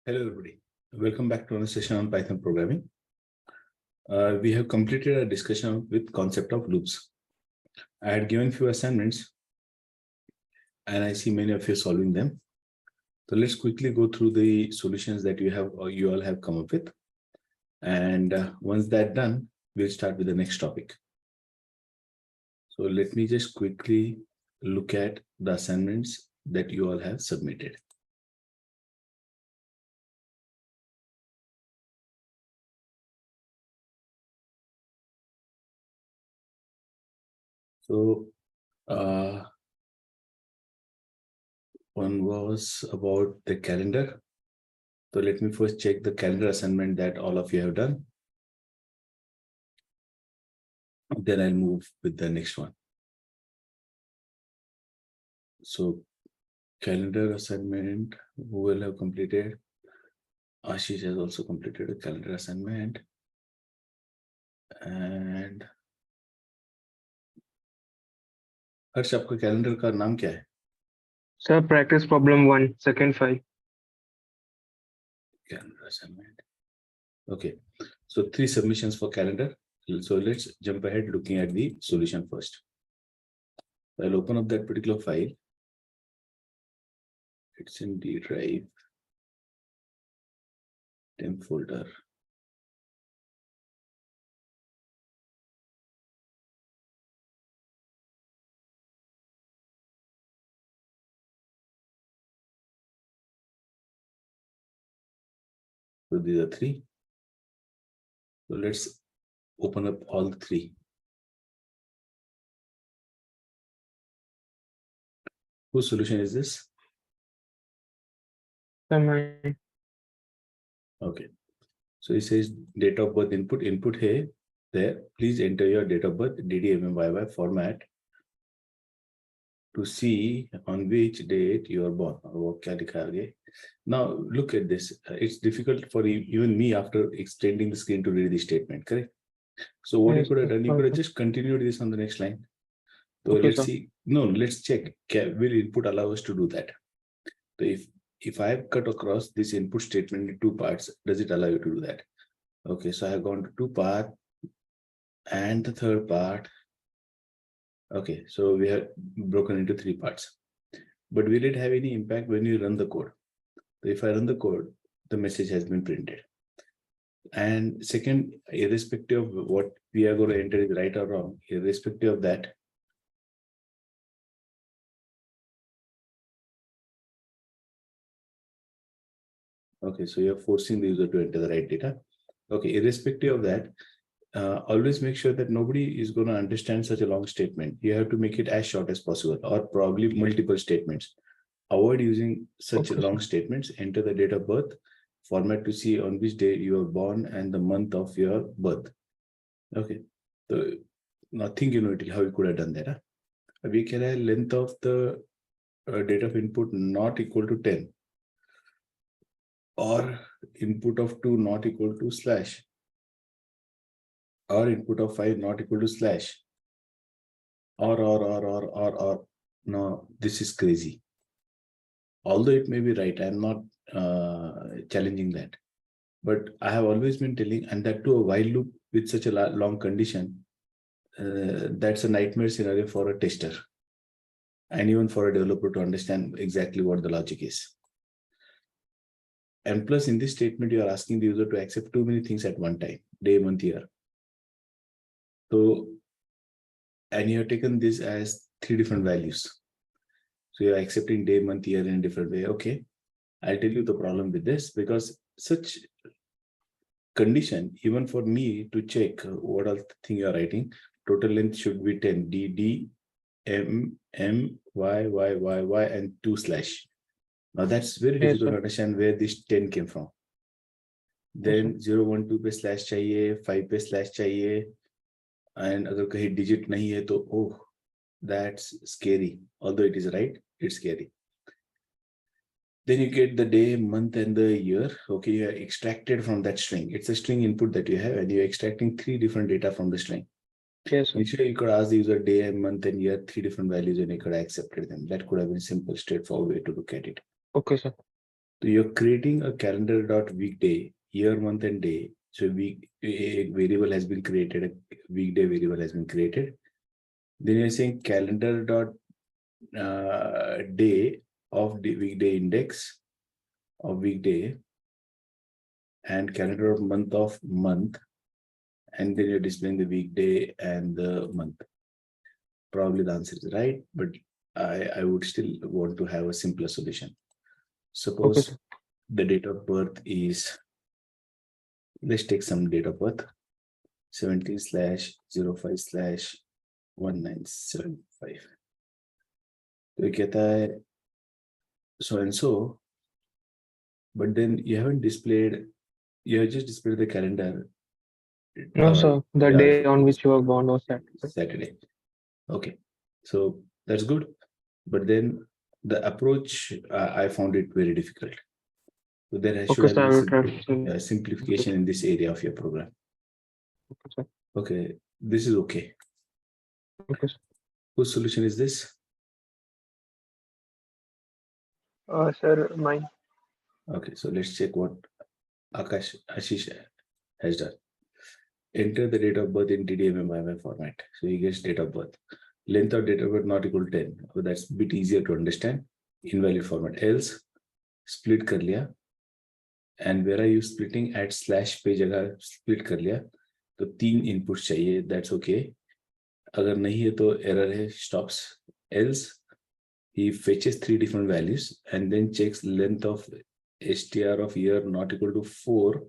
Hello, everybody. Welcome back to another session on Python programming. We have completed a discussion with concept of loops. I had given few assignments, and I see many of you solving them. So let's quickly go through the solutions that you all have come up with. And once that's done, we'll start with the next topic. So let me just quickly look at the assignments that you all have submitted. So one was about the calendar. So let me first check the calendar assignment that all of you have done. Then I'll move with the next one. So calendar assignment, who will have completed? Ashish has also completed a calendar assignment. And हर्ष, आपका calendar का नाम क्या है? Sir, practice problem 1, second file. Calendar assignment. Okay, so 3 submissions for calendar. So let's jump ahead looking at the solution first. I'll open up that particular file. It's in D drive, temp folder. So these are 3. So let's open up all 3. Whose solution is this? Mine. Okay. So it says date of birth input here, there. Please enter your date of birth, DDMMYY format to see on which date you are born. Now look at this. It's difficult for even me after extending the screen to read the statement, correct? So what you could have done, you could have just continued this on the next line. So Okay, let's sir. see. No, let's check. Will input allow us to do that? So if I have cut across this input statement in 2 parts, does it allow you to do that? Okay, so I have gone to 2 parts and the 3rd part. Okay, so we have broken into 3 parts. But will it have any impact when you run the code? So if I run the code, the message has been printed. And second, irrespective of what we are going to enter is right or wrong, irrespective of that, okay, so you're forcing the user to enter the right data. Okay, irrespective of that, always make sure that nobody is going to understand such a long statement. You have to make it as short as possible, or probably multiple statements. Avoid using such long statements. Enter the date of birth, format to see on which day you were born and the month of your birth. Okay, so now think how you could have done that. Huh? We can have length of the date of input not equal to 10, or input of 2 not equal to slash, or input of 5 not equal to slash, or. No, this is crazy. Although it may be right, I'm not challenging that. But I have always been telling, and that to a while loop with such a long condition, that's a nightmare scenario for a tester. And even for a developer to understand exactly what the logic is. And plus in this statement, you are asking the user to accept too many things at one time, day, month, year. So, and you have taken this as 3 different values. So you're accepting day, month, year in a different way. Okay, I'll tell you the problem with this, because such condition, even for me to check what all thing you're writing, total length should be 10, D, M, Y, and 2 slash. Now that's very difficult to understand where this 10 came from. Then 0, 1, 2 पे slash चाहिए, 5 पे slash चाहिए, and अगर कहीं digit नहीं है तो oh, that's scary. Although it is right, it's scary. Then you get the day, month, and the year. Okay, you are extracted from that string. It's a string input that you have, and you're extracting 3 different data from the string. Yes, sir. Initially, you could ask the user day, month, and year, 3 different values, and you could have accepted them. That could have been a simple, straightforward way to look at it. Okay, sir. So you're creating a calendar dot weekday, year, month, and day. So a variable has been created, a weekday variable has been created. Then you're saying calendar dot day of the weekday index of weekday and calendar of month, and then you're displaying the weekday and the month. Probably the answer is right, but I would still want to have a simpler solution. Suppose sir. the date of birth is, let's take some date of birth, 17/05/1975. तो ये कहता है so and so, but then you haven't displayed, you have just displayed the calendar. No, sir. The yeah, day on which you were born was Saturday. Saturday. Okay, so that's good, but then the approach I found it very difficult. So there should Okay, have sir. I will been try. simplification in this area of your program. Okay, sir. Okay, this is okay. Okay, sir. Whose solution is this? Sir, mine. Okay, so let's check what Ashish has done. Enter the date of birth in DDMMY format. So he gets date of birth. Length of date of birth not equal to 10. So that's a bit easier to understand. Invalid format. Else, split कर लिया. And where are you splitting? At slash पे जगह split कर लिया. तो 3 inputs चाहिए. That's okay. अगर नहीं है तो error है. Stops. Else, he fetches 3 different values and then checks length of str of year not equal to 4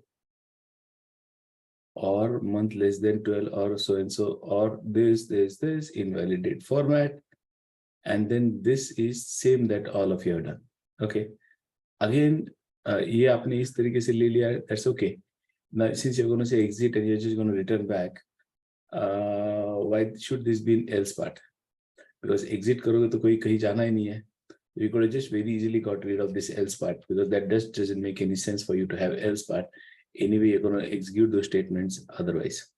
or month less than 12 or so and so, or this invalidate format, and then this is same that all of you have done. Okay, again ये आपने इस तरीके से ले लिया, that's okay. Now since you're going to say exit and you're just going to return back, why should this be in else part? Because exit करोगे तो कोई कहीं जाना ही नहीं है. You could have just very easily got rid of this else part, because that doesn't make any sense for you to have else part. Anyway, you're going to execute those statements otherwise.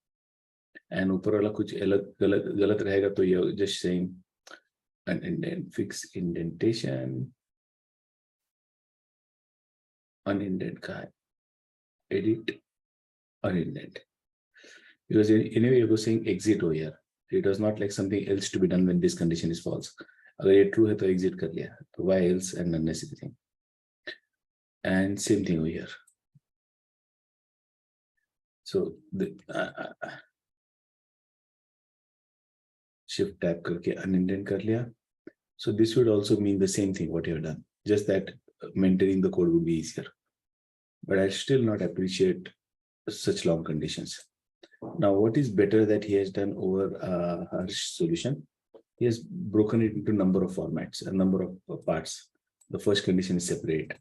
And ऊपर वाला कुछ गलत रहेगा तो you're just saying fix indentation, unindent का है, edit unindent, because anyway you're saying exit over here. It was not like something else to be done when this condition is false. अगर ये true है तो exit कर लिया, तो why else and unnecessary thing. And same thing over here. So the shift tab करके unindent कर लिया. So this would also mean the same thing what you have done, just that maintaining the code would be easier. But I still not appreciate such long conditions. Now, what is better that he has done over Harsh solution? He has broken it into number of formats, a number of parts. The first condition is separate,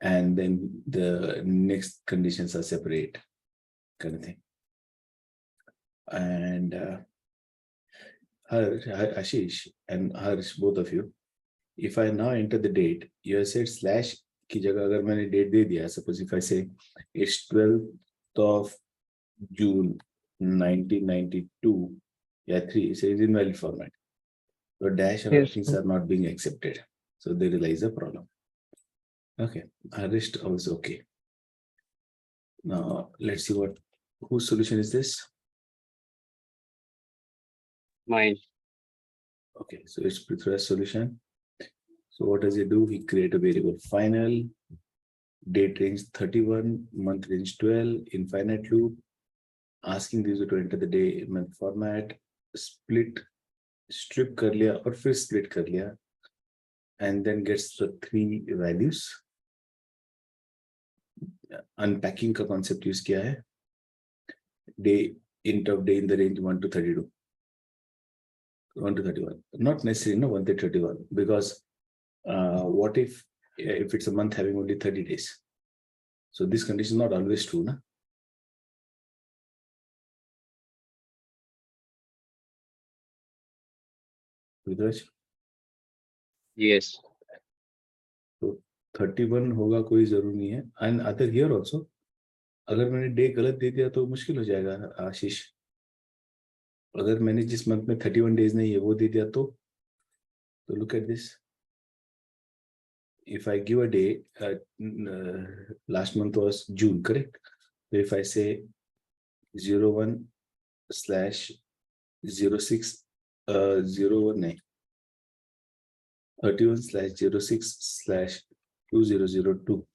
and then the next conditions are separate, kind of thing. And Ashish and Harsh, both of you, if I now enter the date, you have said slash की जगह अगर मैंने date दे दिया, suppose if I say it's 12th of June 1992, yeah, 3, it says invalid format. So dash and Yes, things sir. are not being accepted. So there lies a problem. Okay, rest was okay. Now let's see whose solution is this? Mine. Okay, so it's Prithviraj solution. So what does he do? He create a variable final, date range 31, month range 12, infinite loop, asking the user to enter the day month format, split, strip कर लिया और फिर split कर लिया, and then gets the 3 values. Unpacking का concept use किया है. Day, int of day in the range 1 to 32. 1 to 31. Not necessarily, no, 1 to 31, because what if it's a month having only 30 days? So this condition is not always true, na? Vidraj? Yes. So 31 होगा कोई जरूरी नहीं है. And other here also, अगर मैंने day गलत दे दिया तो मुश्किल हो जाएगा आशीष. अगर मैंने जिस मंथ में 31 डेज नहीं है वो दे दिया तो look at this. if I give a day, last month was June, correct? So if I say 01/06 01/9 31/06/2002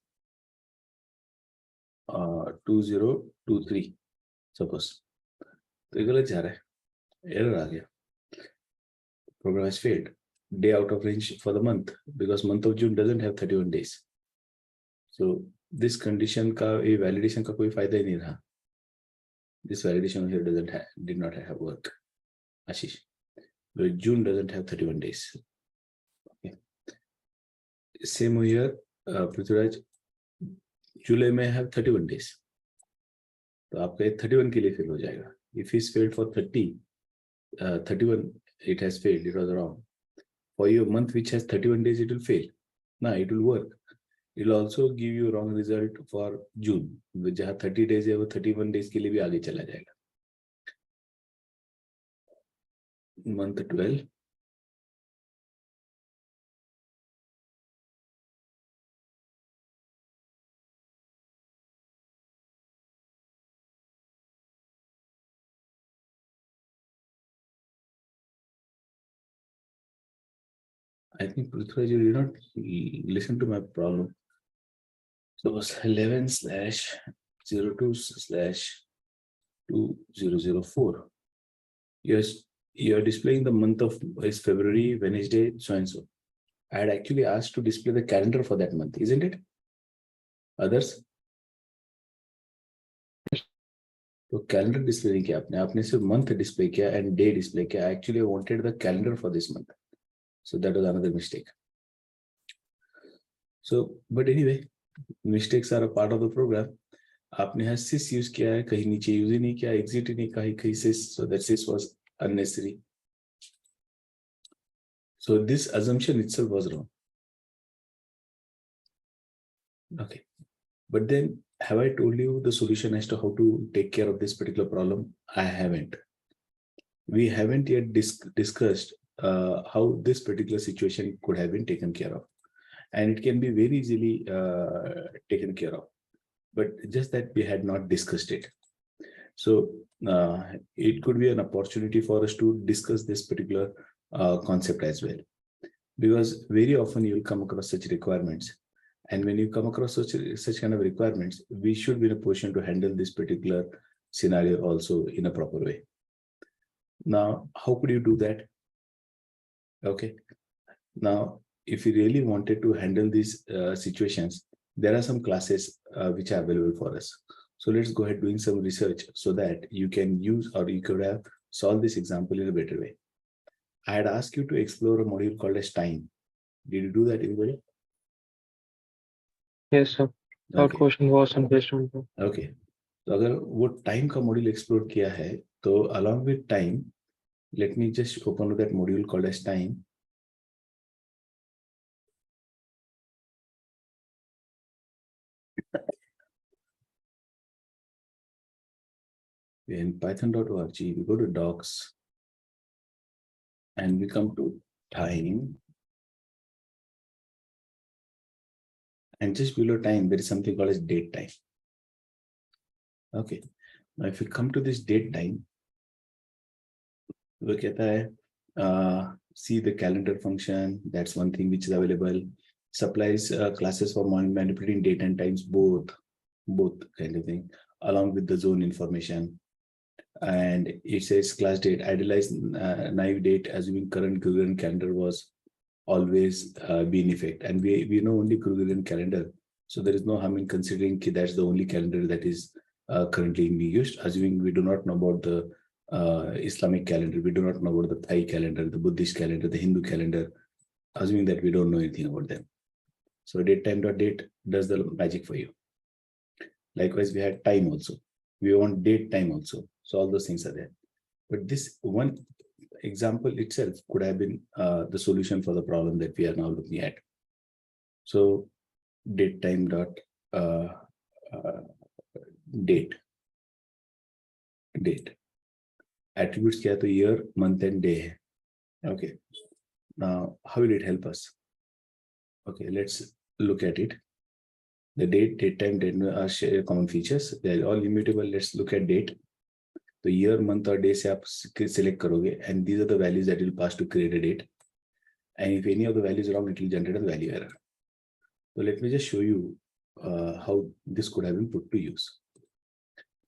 2023 suppose, तो ये गलत जा रहा है, error आ गया, program has failed, day out of range for the month because month of June doesn't have 31 days. So this condition का ये validation का कोई फायदा ही नहीं रहा. This validation here did not have work. Ashish, but June doesn't have 31 days. Okay. Same here, Prithviraj, July may have 31 days. तो आपका 31 के लिए fail हो जाएगा. If he's failed for 31, it has failed. It was wrong. For your month which has 31 days, it will fail. No, it will work. It will also give you wrong result for June. जहाँ 30 days है वो 31 days के लिए भी आगे चला जाएगा. Month 12. I think Prithviraj, you did not listen to my problem. So it was 11/02/2004. Yes, you're displaying the month of is February, Wednesday, so and so. I had actually asked to display the calendar for that month, isn't it? Others? तो calendar display नहीं किया आपने सिर्फ month display किया and day display किया. I actually wanted the calendar for this month. So that was another mistake. So, but anyway, mistakes are a part of the program. आपने यहाँ sys use किया है, कहीं नीचे use ही नहीं किया, exit ही नहीं कहीं sys, so that sys was unnecessary. So this assumption itself was wrong. Okay, but then have I told you the solution as to how to take care of this particular problem? I haven't. We haven't yet discussed how this particular situation could have been taken care of, and it can be very easily taken care of, but just that we had not discussed it. So it could be an opportunity for us to discuss this particular concept as well, because very often you'll come across such requirements, and when you come across such kind of requirements, we should be in a position to handle this particular scenario also in a proper way. Now, how could you do that? Okay, now if you really wanted to handle these situations, there are some classes which are available for us. So let's go ahead doing some research so that you can use, or you could have solved this example in a better way. I had asked you to explore a module called as time. Did you do that, anybody? Yes, sir. Our Okay. question was based on that. Okay. तो अगर वो time का module explore किया है, तो along with time, let me just open that module called as time. In python.org, we go to docs and we come to time. And just below time, there is something called as date time. Okay. Now, if we come to this date time, वो कहता है, see the calendar function. That's one thing which is available. Supplies classes for manipulating date and times, both kind of thing, along with the zone information. And it says class date, idealized naive date, assuming current Gregorian calendar was always be in effect. And we know only Gregorian calendar. So there is no harm in considering that's the only calendar that is currently being used, assuming we do not know about the Islamic calendar, we do not know about the Thai calendar, the Buddhist calendar, the Hindu calendar, assuming that we don't know anything about them. So datetime.date does the magic for you. Likewise, we had time also. We want date time also. So all those things are there. But this one example itself could have been the solution for the problem that we are now looking at. So date time dot date. Attributes क्या तो year, month and day है. Okay. Now, how will it help us? Okay, let's look at it. The date time, date are common features. They are all immutable. Let's look at date. The year, month, or day se aap select karoge, and these are the values that will pass to create a date. And if any of the values are wrong, it will generate a value error. So let me just show you how this could have been put to use.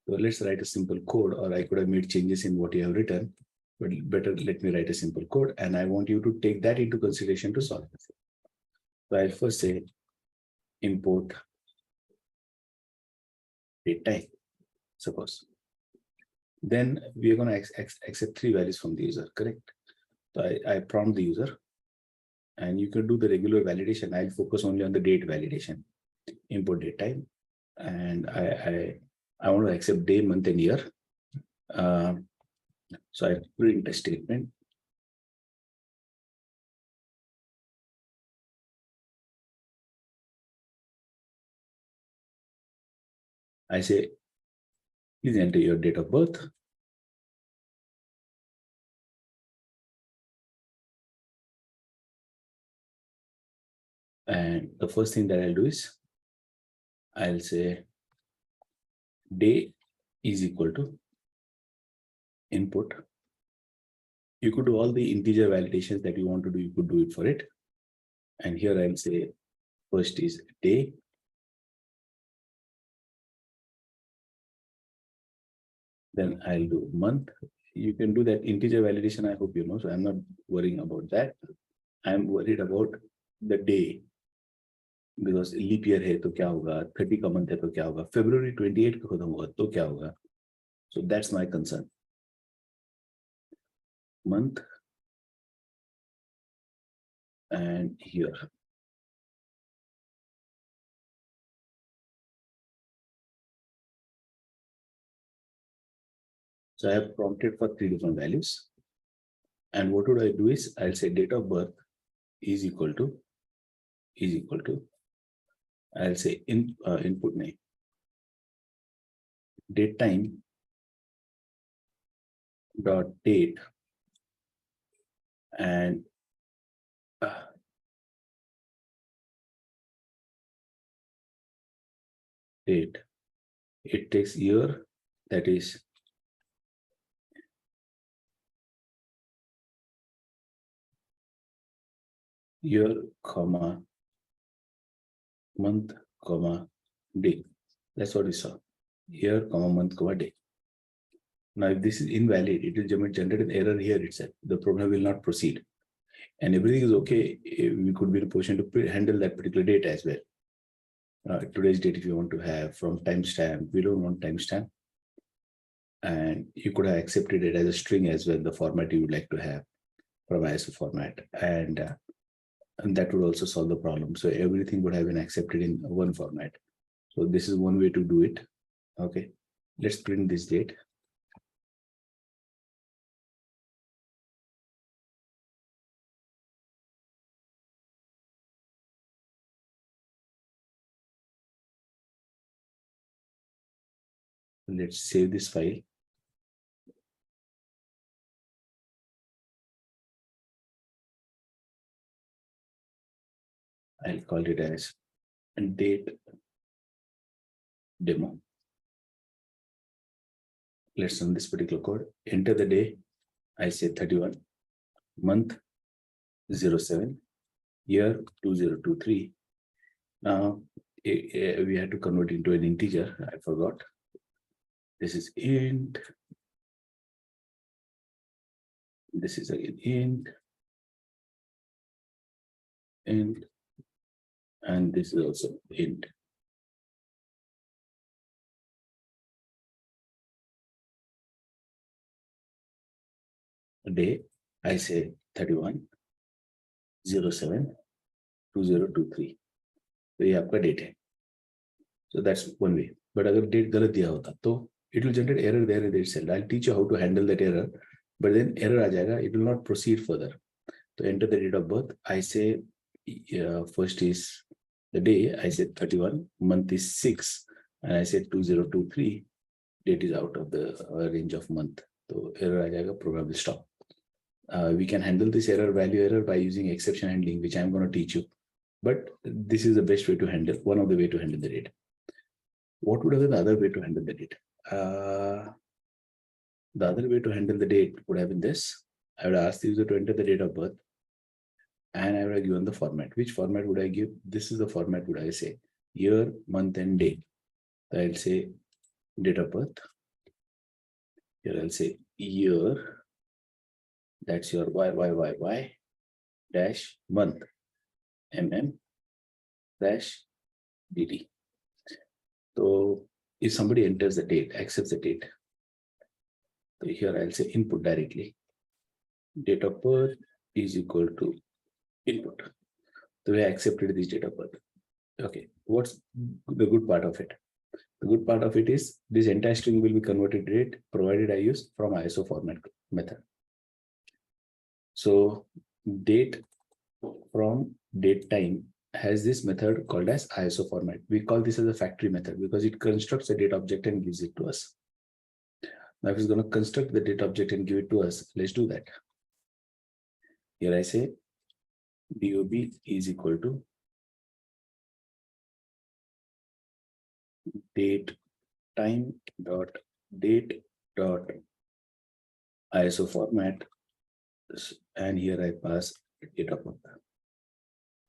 So let's write a simple code, or I could have made changes in what you have written, but better let me write a simple code, and I want you to take that into consideration to solve it. So I'll first say import date time, suppose. Then we are going to accept 3 values from the user, correct? So I prompt the user, and you can do the regular validation. I'll focus only on the date validation. Import date time, and I want to accept day, month, and year. So I print a statement. I say, please enter your date of birth. And the first thing that I'll do is, I'll say day is equal to input. You could do all the integer validations that you want to do. You could do it for it. And here I'll say first is day. Then I'll do month. You can do that integer validation, I hope you know, so I'm not worrying about that. I'm worried about the day, because leap year hai to kya hoga, 30 ka month hai to kya hoga, February 28 ka khatam hoga to kya hoga. So that's my concern. Month and year. So I have prompted for 3 different values. And what would I do is, I'll say date of birth is equal to, I'll say input name, date time dot date, and date. It takes year, that is year, comma, month, comma, day. That's what we saw. Year, comma, month, comma, day. Now, if this is invalid, it will generate an error here itself. The program will not proceed. And everything is okay. We could be in a position to handle that particular date as well. Today's date, if you want to have from timestamp, we don't want timestamp. And you could have accepted it as a string as well, the format you would like to have from ISO format. And that would also solve the problem. So everything would have been accepted in one format. So this is one way to do it. Okay, let's print this date. Let's save this file. I'll call it as date demo. Let's run this particular code. Enter the day. I say 31, month 07, year 2023. Now we had to convert into an integer. I forgot. This is int. This is again int, and this is also int. Day, I say 31, 07, 2023. So ये आपका date है. So that's one way. But अगर date गलत दिया होता तो it will generate error there in itself. I'll teach you how to handle that error. But then error आ जाएगा. It will not proceed further. So enter the date of birth. I say first is the day. I said 31. Month is 6. And I said 2023. Date is out of the range of month. So error आ जाएगा. Program will stop. We can handle this value error by using exception handling, which I'm going to teach you. but this is the best way to handle, one of the way to handle the date. What would have been the other way to handle the date? The other way to handle the date would have been this. I would ask the user to enter the date of birth, and I would have given the format. Which format would I give? This is the format would I say, year, month, and day. I'll say date of birth. Here I'll say year. That's your YYYY dash month, dash DD. So if somebody enters the date, accepts the date, so here I'll say input directly. Date of birth is equal to input. So we accepted this date of birth. Okay, what's the good part of it? The good part of it is this entire string will be converted to date provided I use from ISO format method. So date from date time has this method called as ISO format. We call this as a factory method because it constructs a date object and gives it to us. Now, if it's going to construct the date object and give it to us, let's do that. Here I say DOB is equal to date time dot date dot ISO format, and here I pass date of birth,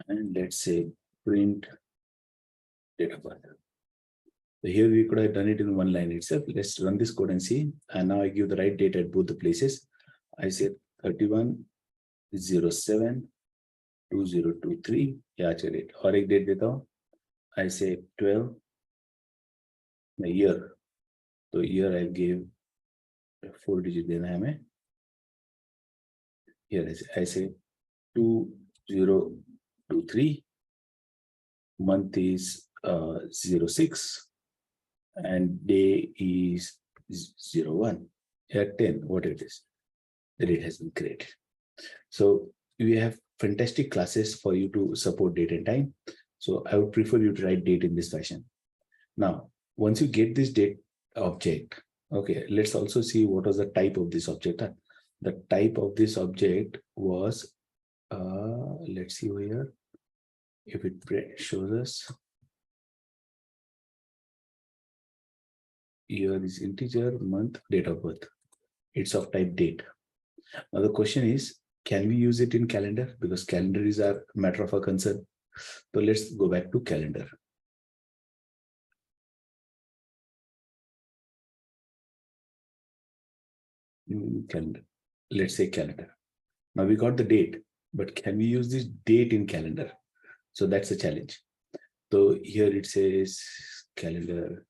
and let's say print date of birth. So here we could have done it in one line itself. Let's run this code and see. And now I give the right date at both the places. I say 31/07/2023. Yeah, date. और एक date देता हूँ. I say 12. The year. So year I give 4 digit देना है हमें. Here I say 2023. Month is 06. And day is 01. Here 10, what it is. The date has been created. So we have fantastic classes for you to support date and time. So I would prefer you to write date in this fashion. Now, once you get this date object, okay, let's also see what was the type of this object. The type of this object was, let's see over here, if it shows us. Year is integer, month, date of birth. It's of type date. Now the question is, can we use it in calendar? Because calendar is our matter of our concern. So let's go back to calendar. Calendar. Let's say calendar. Now we got the date, but can we use this date in calendar? So that's a challenge. So here it says calendar,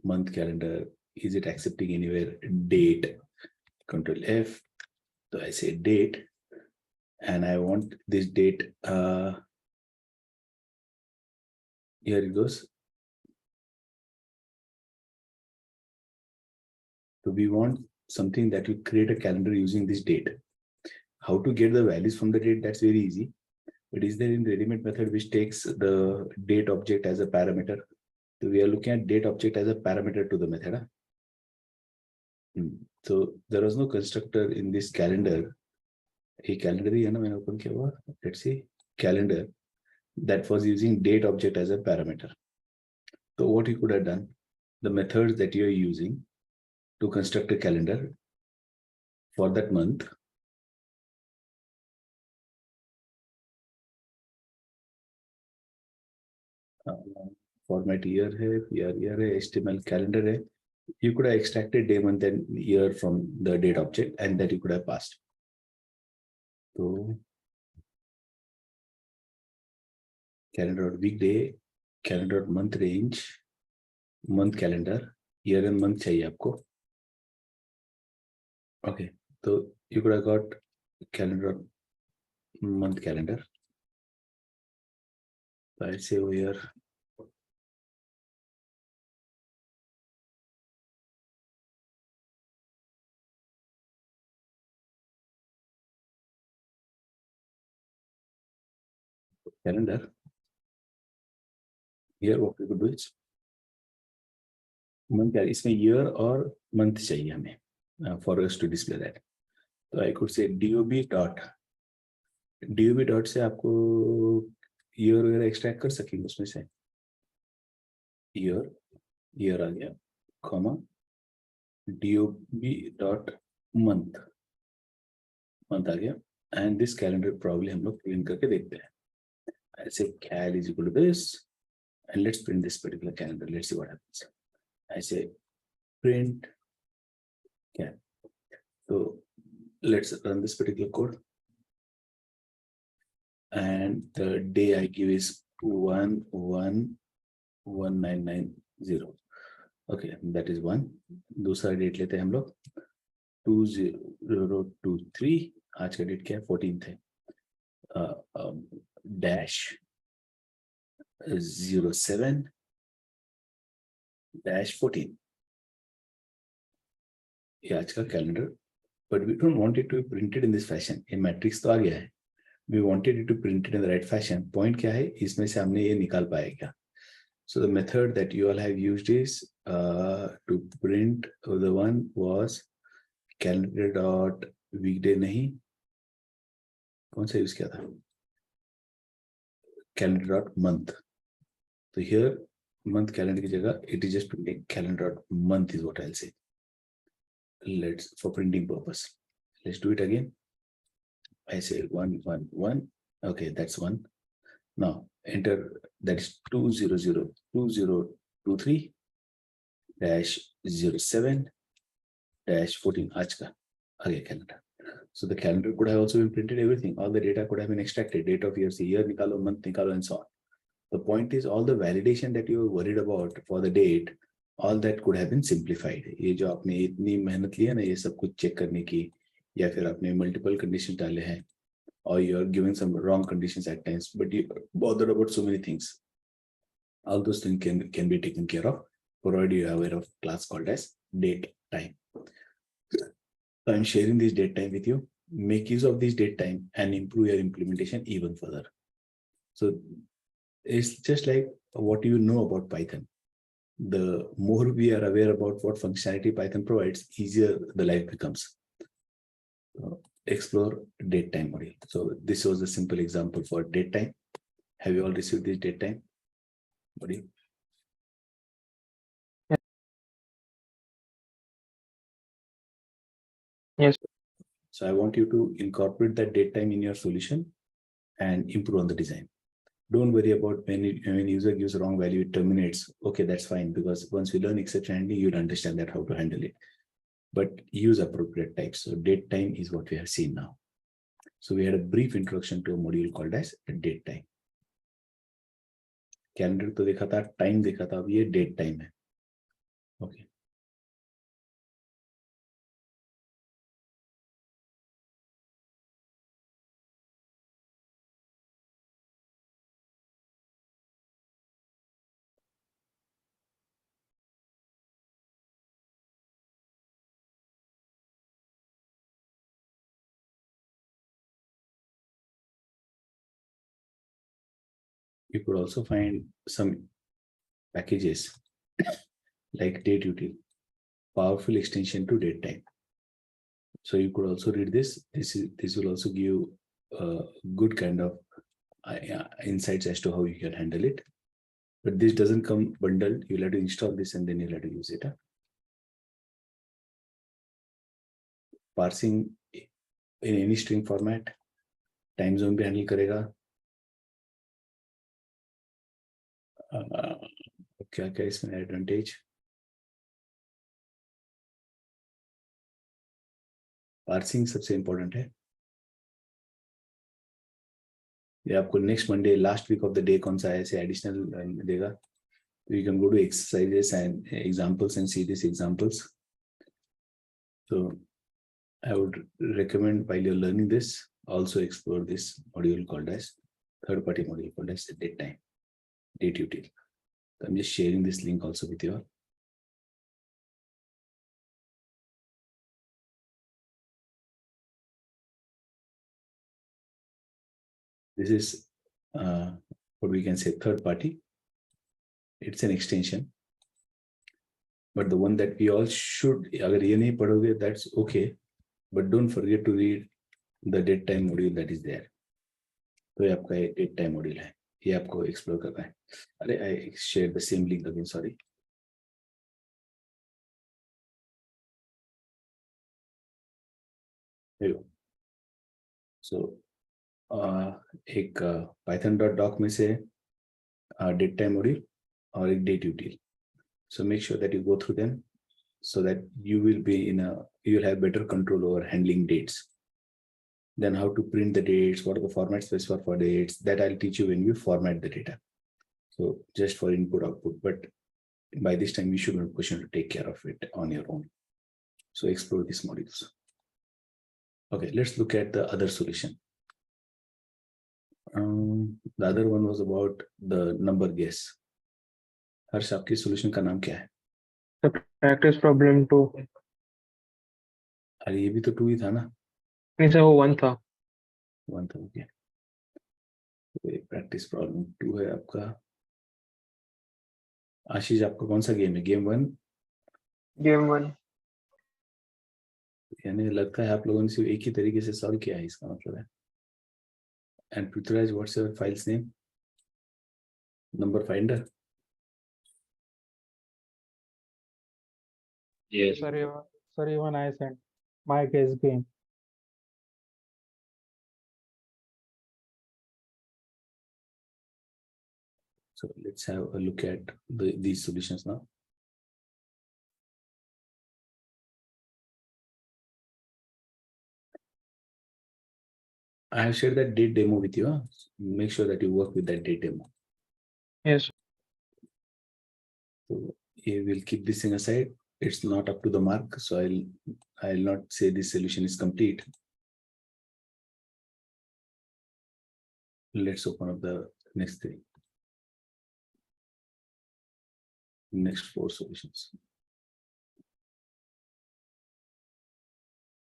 month calendar. Is it accepting anywhere date? Control F. So I say date, and I want this date. Here it goes. So we want something that will create a calendar using this date. How to get the values from the date? That's very easy. But is there in ready-made method which takes the date object as a parameter? So we are looking at date object as a parameter to the method. So there was no constructor in this calendar. A calendar, let's see, calendar that was using date object as a parameter. So what you could have done, the methods that you are using to construct a calendar for that month, format year hai, year hai, HTML calendar hai. You could have extracted day, month, and year from the date object, and that you could have passed. So calendar weekday, calendar month range, month calendar, year and month चाहिए आपको. Okay, so you could have got calendar, month calendar. So I'll say over here. Calendar. Here what we could do is month, इसमें year और month चाहिए हमें for us to display that. So I could say dob dot से आपको year वगैरह extract कर सकेंगे उसमें से। ईयर आ गया, कॉमा dob.month आ गया, एंड दिस कैलेंडर प्रॉब्ली हम लोग प्रिंट करके देखते हैं। ऐसे cal is equal to this, and let's print this particular calendar. Let's see what happens. I say print cal. So let's run this particular code, and the day I give is 111990. Okay, that is one. दूसरा date लेते हैं हम लोग 2023, आज का date क्या है 14th है, -07-14, ये आज का calendar. But we don't want it to be printed in this fashion. ये मैट्रिक्स तो आ गया है, we wanted it to printed in the right fashion. Point क्या है, इसमें से हमने ये निकाल पाया क्या? So the method that you all have used is to print, the one was calendar.weekday, नहीं, कौन सा यूज किया था? calendar.month. So here month calendar की जगह it is just printing calendar.month is what I'll say. Let's, for printing purpose, let's do it again. I say 111. Okay, that's one. Now enter, that is 2002023-07-14 आज का आ गया calendar. So the calendar could have also been printed, everything, all the data could have been extracted, date of year से year निकालो, month निकालो, and so on. The point is, all the validation that you were worried about for the date, all that could have been simplified. ये जो आपने इतनी मेहनत लिया ना ये सब कुछ चेक करने की, या फिर आपने multiple conditions डाले हैं, or you are giving some wrong conditions at times, but you bothered about so many things. All those things can be taken care of, provided you are aware of class called as date time. So I'm sharing this date time with you. Make use of this date time and improve your implementation even further. So it's just like what you know about Python. The more we are aware about what functionality Python provides, easier the life becomes. Explore date time module. So this was a simple example for date time. Have you all received this date time module? Yes. So I want you to incorporate that date time in your solution and improve on the design. Don't worry about when user gives wrong value, it terminates. Okay, that's fine, because once we learn exception handling, you'll understand that how to handle it. But use appropriate types. So date time is what we have seen now. So we had a brief introduction to a module called as date time. Calendar तो देखा था, time देखा था, अब ये date time है. Okay. You could also find some packages like date util, powerful extension to date time. So you could also read this. This will also give a good kind of insights as to how you can handle it. But this doesn't come bundled. You'll have to install this and then you'll have to use it. Parsing in any string format, time zone भी handle करेगा. क्या क्या इसमें advantage? Parsing सबसे important है. ये आपको next Monday last week of the day कौन सा है ऐसे एडिशनल देगा. You can go to exercises and examples and see these examples. So I would recommend while you're learning this, also explore this module called as third-party module called as date time, date util. So I'm just sharing this link also with you all. This is what we can say third party. It's an extension, but the one that we all should, अगर ये नहीं पढ़ोगे, that's okay, but don't forget to read the date time module that is there. तो ये आपका date time module है. ये आपको एक्सप्लोर करना है. अरे I shared the same link again, sorry. Here you go. So एक python.doc में से date time module और एक date util. So make sure that you go through them so that you will have better control over handling dates. Then how to print the dates, what are the format specified for dates, that I'll teach you when you format the data. So just for input output, but by this time you should be in a position to take care of it on your own. So explore these modules. Okay, let's look at the other solution. The other one was about the number guess. हर्ष आपकी solution का नाम क्या है? The practice problem 2. अरे ये भी तो 2 ही था ना? नहीं सर, वो 1 था. 1 था, okay. प्रैक्टिस प्रॉब्लम 2 है आपका. आशीष आपका कौन सा गेम है? गेम 1? Game 1. यानी लगता है आप लोगों ने सिर्फ एक ही तरीके से सॉल्व किया है, इसका मतलब है. And Prithviraj, what's your files name? Number finder? Yes. Sir, even I sent my guess game. So let's have a look at these solutions now. I have shared that date demo with you. Huh? Make sure that you work with that date demo. Yes. So you will keep this thing aside. It's not up to the mark, so I'll not say this solution is complete. Let's open up the next thing. Next 4 solutions.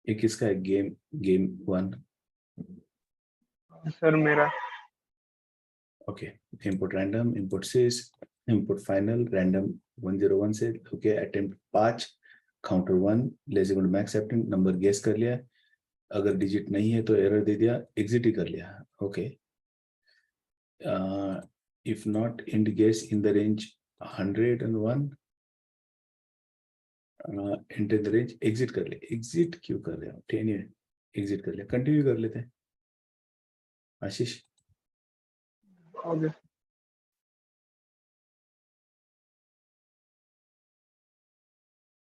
एक इसका है game 1. Sir, मेरा. Okay, input random, input sys, input final, random 101 से. Okay, attempt 5, counter 1, less equal to max attempt, number guess कर लिया. अगर digit नहीं है तो error दे दिया, exit ही कर लिया. Okay. If not, int guess in the range 101. enter the range, exit कर ले. Exit क्यों कर रहे हो? Anyway, exit कर ले. Continue कर लेते हैं. आशीष. Okay.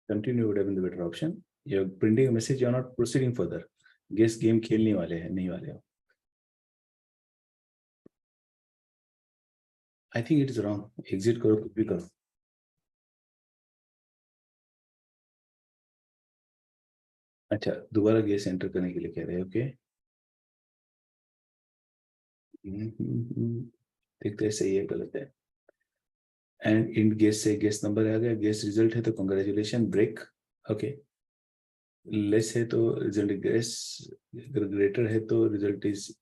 Continue would have been the better option. You're printing a message, you're not proceeding further. Guess game खेलने वाले हैं, नहीं वाले हो. I think it is wrong. Exit करो, कुछ भी करो. अच्छा, दोबारा गेस एंटर करने के लिए कह रहे हैं. ओके, देखते हैं सही है गलत है. एंड इन गेस से गेस नंबर आ गया. गेस रिजल्ट है तो कंग्रेचुलेशन, ब्रेक. ओके, लेस है तो रिजल्ट गेस, ग्रेटर है तो result is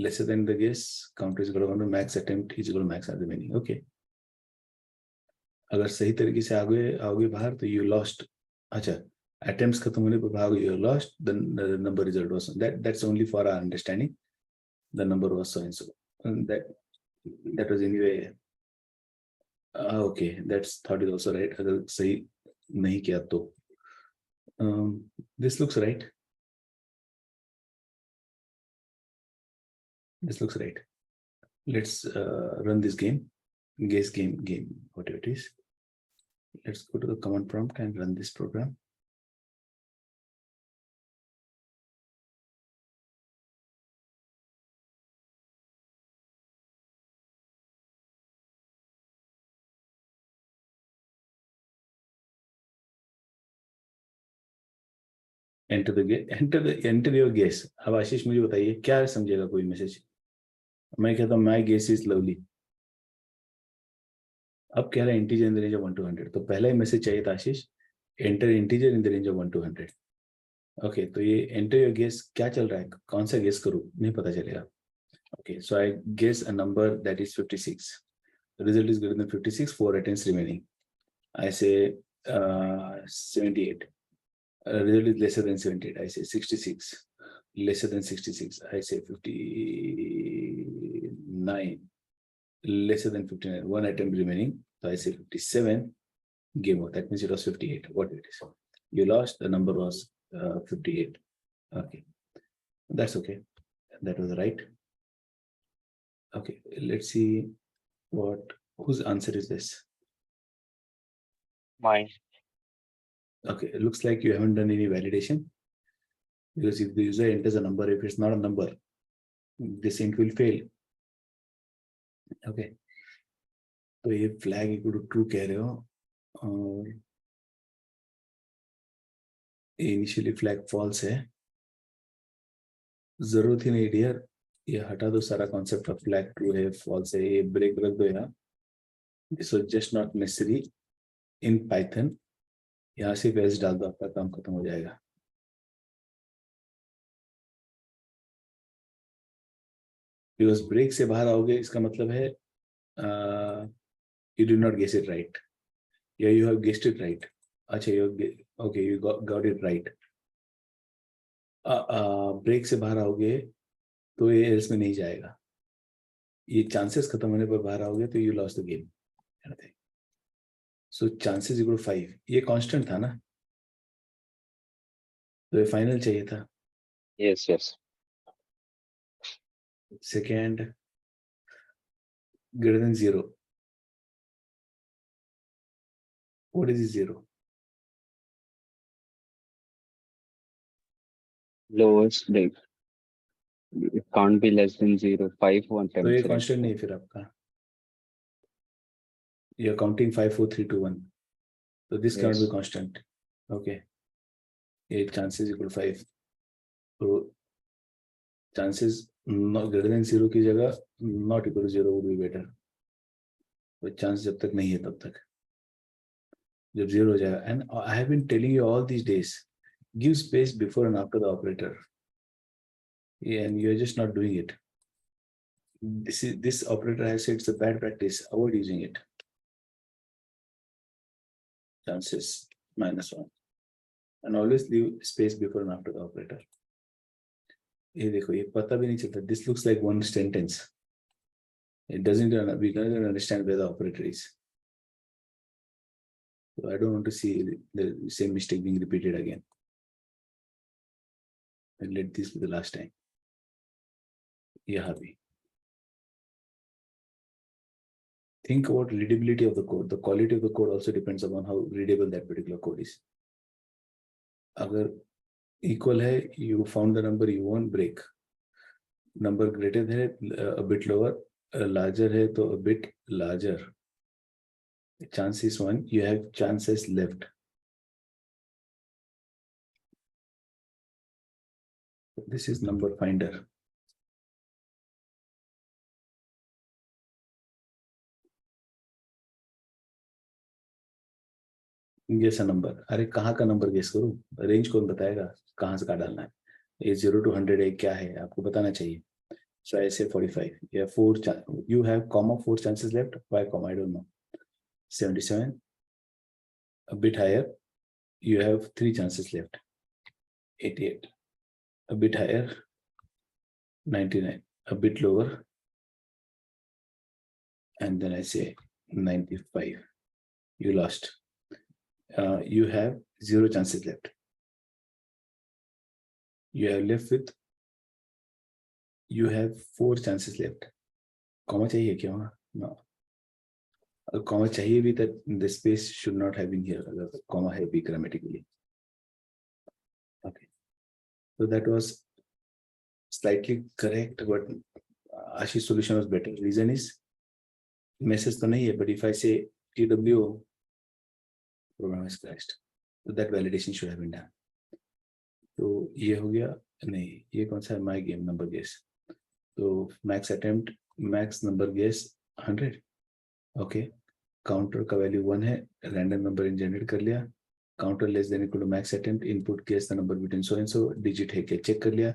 lesser than the guess, counter is equal to max attempt is equal to max remaining. Okay, अगर सही तरीके से आओगे बाहर तो you lost. अच्छा, attempts खत्म होने पर भाग you lost, then the number result was that's only for our understanding. The number was so and so, and that was anyway. Okay, that's thought is also right. अगर सही नहीं किया तो this looks right. This looks right. Let's run this game, guess game, whatever it is. Let's go to the command prompt and run this program. Enter your guess. अब आशीष मुझे बताइए क्या समझेगा कोई मैसेज? मैं कहता हूँ my guess is lovely. अब कह रहा है integer in the range of 1 to 100. तो पहला ही मैसेज चाहिए था Ashish, enter integer in the range of 1 to 100. Okay, तो ये एंटर योर गेस क्या चल रहा है, कौन सा गेस करूं नहीं पता चलेगा. Okay, so I guess a number that is 56. The result is greater than 56, 4 attempts remaining. I say 78. Result is lesser than 78. I say 66. Lesser than 66. I say 50. 9 lesser than 59, one attempt remaining. So I say 57, game over. That means it was 58. What it is? You lost, the number was 58. Okay, that's okay. That was right. Okay, let's see whose answer is this. Mine. Okay, it looks like you haven't done any validation, because if the user enters a number, if it's not a number, this int will fail. Okay, तो ये flag equal to true कह रहे हो, और initially flag false है, जरूरत ही नहीं dear, ये हटा दो सारा कॉन्सेप्ट ऑफ फ्लैग ट्रू है फॉल्स है, ये ब्रेक रख दो यहाँ. This was just not necessary in Python. यहाँ सिर्फ एल्स डाल दो, आपका काम खत्म हो जाएगा. बिकॉज ब्रेक से बाहर आओगे इसका मतलब है you did not guess it right, या you have guessed it right. अच्छा okay you got it right. Break से बाहर आओगे तो ये एल्स में नहीं जाएगा. ये चांसेस खत्म होने पर बाहर आओगे तो you lost the game. So chances equal 5, ये कांस्टेंट था ना, तो ये फाइनल चाहिए था. Yes, yes. Second greater than 0. What is 0? Lowest like it can't be less than 0. 5 one तो time. ये कांस्टेंट नहीं फिर आपका. You are counting 5 4 3 2 1. So this cannot be Yes. constant. Okay. ये chances equal to 5. तो chances not greater than 0 की जगह not equal to 0 would be better. तो चांस जब तक नहीं है तब तक, जब 0 हो जाएगा. And I have been telling you all these days, give space before and after the operator. Yeah, and you are just not doing it. This operator has said it's a bad practice. Avoid using it. Chances -1, and always leave space before and after the operator. ये देखो, ये पता भी नहीं चलता. This looks like one sentence. It doesn't. We don't even understand where the operator is. So I don't want to see the same mistake being repeated again. And let this be the last time. यहाँ भी. Think about readability of the code. The quality of the code also depends upon how readable that particular code is. अगर equal है, you found the number, you won't break. Number greater है, a bit lower, larger है तो a bit larger. Chance is 1, you have chances left. This is number finder. Guess a number. अरे कहाँ का number guess करूं? Range कौन बताएगा कहाँ से का डालना है? ये 0 to 100 है, क्या है आपको बताना चाहिए. So I say 45. You have 4. You have 4 chances left. Why comma? I don't know. 77. A bit higher. You have 3 chances left. 88. A bit higher. 99. A bit lower. And then I say 95. You lost. You have 0 chances left. You have left with. You have 4 chances left. Comma चाहिए क्या वहाँ? No. Comma चाहिए भी, that the space should not have been here. अगर comma है भी grammatically. Okay. So that was slightly correct, but Ashish's solution was better. Reason is message तो नहीं है, but if I say TWO, program is crashed. So that validation should have been done. तो ये हो गया. नहीं, ये कौन सा है? My game number guess. तो max attempt, max number guess 100. Okay. Counter का value 1 है. Random number generate कर लिया. Counter less than equal to max attempt. Input guess the number between so and so. Digit है क्या check कर लिया.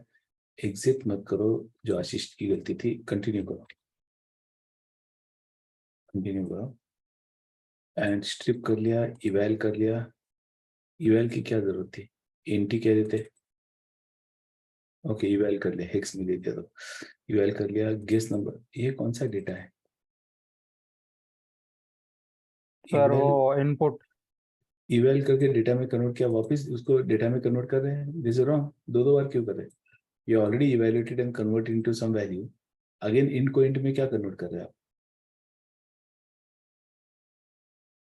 Exit मत करो, जो आशीष की गलती थी. Continue करो. Continue करो. And strip कर लिया. Eval कर लिया. Eval की क्या जरूरत थी? Int कह देते. ओके, इवैल कर लिया, हेक्स में दे दिया तो इवैल कर लिया। गेस नंबर, ये कौन सा डेटा है? सर वो इनपुट। इवैल करके डेटा में कन्वर्ट किया, वापस उसको डेटा में कन्वर्ट कर रहे हैं, दिस इज रॉन्ग। दो बार क्यों कर रहे हैं? You already evaluated and convert into some value, again in को इंट में क्या कन्वर्ट कर रहे हैं आप?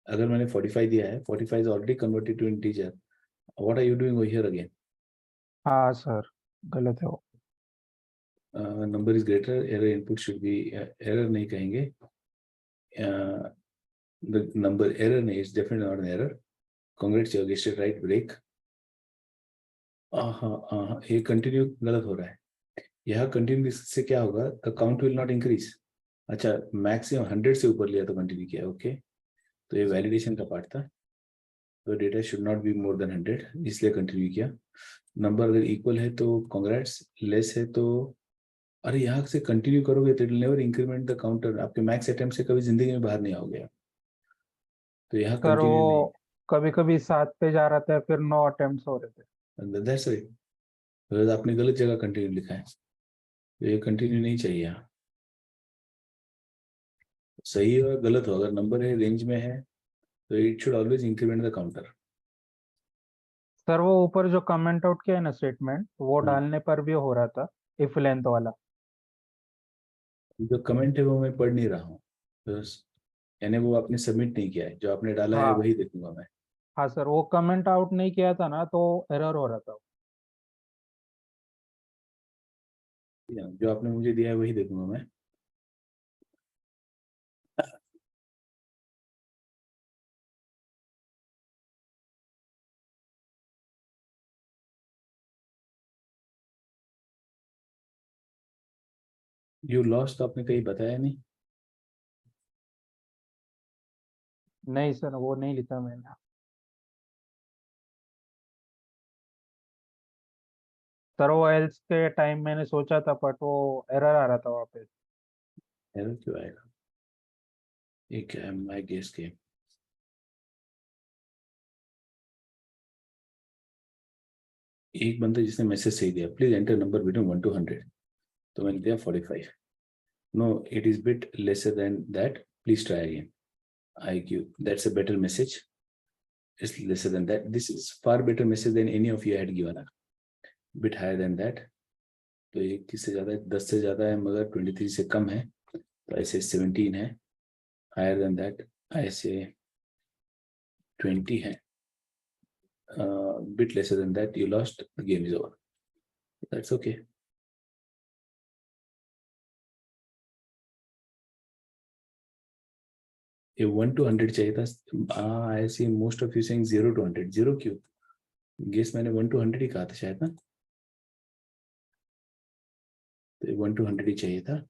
अगर मैंने 45 दिया है, 45 is already converted to integer, what are you doing here again? हाँ सर, गलत है वो। Number is greater, error input should be, error नहीं कहेंगे, द नंबर एरर नहीं, it's definitely not an error. Congrats, you guessed right, break. हाँ, ये continue गलत हो रहा है। यह कंटिन्यू से क्या होगा? The count will not increase. अच्छा, मैक्सिमम 100 से ऊपर लिया तो कंटिन्यू किया, ओके। तो ये वैलिडेशन का पार्ट था, तो data should not be more than 100, इसलिए कंटिन्यू किया। नंबर अगर इक्वल है तो कांग्रेट्स, लेस है तो, अरे यहाँ से कंटिन्यू करोगे तो it will never increment the counter, आपके मैक्स अटेम्प्ट से कभी जिंदगी में बाहर नहीं आओगे आप। तो यहाँ सर कंटिन्यू नहीं, वो कभी कभी 7 पे जा रहा था, फिर 9 अटेम्प्ट हो रहे थे। दैट्स राइट, बिकॉज आपने गलत जगह कंटिन्यू लिखा है, तो ये कंटिन्यू नहीं चाहिए यहाँ। सही हो या गलत हो, अगर नंबर है रेंज में है तो it should always increment the counter. Sir वो ऊपर जो कमेंट आउट किया है ना स्टेटमेंट, वो डालने पर भी हो रहा था, इफ लेंथ वाला। जो कमेंट है वो मैं पढ़ नहीं रहा हूँ, यानी वो आपने सबमिट नहीं किया है, जो आपने डाला है हाँ वही देखूंगा मैं। हाँ सर, वो कमेंट आउट नहीं किया था ना, तो एरर हो रहा था। जो आपने मुझे दिया है वही देखूंगा मैं। यू लॉस्ट तो आपने कहीं बताया नहीं। नहीं सर, वो नहीं लिखा मैंने। सर वो एल्स के टाइम मैंने सोचा था, बट वो एरर आ रहा था वहाँ पे। एरर क्यों आएगा? ये क्या है? My guess game. एक बंदा जिसने मैसेज सही दिया, please enter number between 1 to 100, तो मैंने दिया 45। No, it is bit lesser than that, please try again. I Q, that's a better message, it's lesser than that, this is far better message than any of you had given, bit higher than that. तो ये किससे ज्यादा है? 10 से ज्यादा है, मगर 23 से कम है, तो ऐसे 17 है। हायर देन दैट ऐसे 20 है, bit lesser than that you lost, the game is over, that's okay. ये 1 to 100 चाहिए था। I see most of you saying 0 to 100, 0 क्यों? गेस मैंने 1 to 100 ही कहा था शायद ना, तो 1 to 100 ही चाहिए था।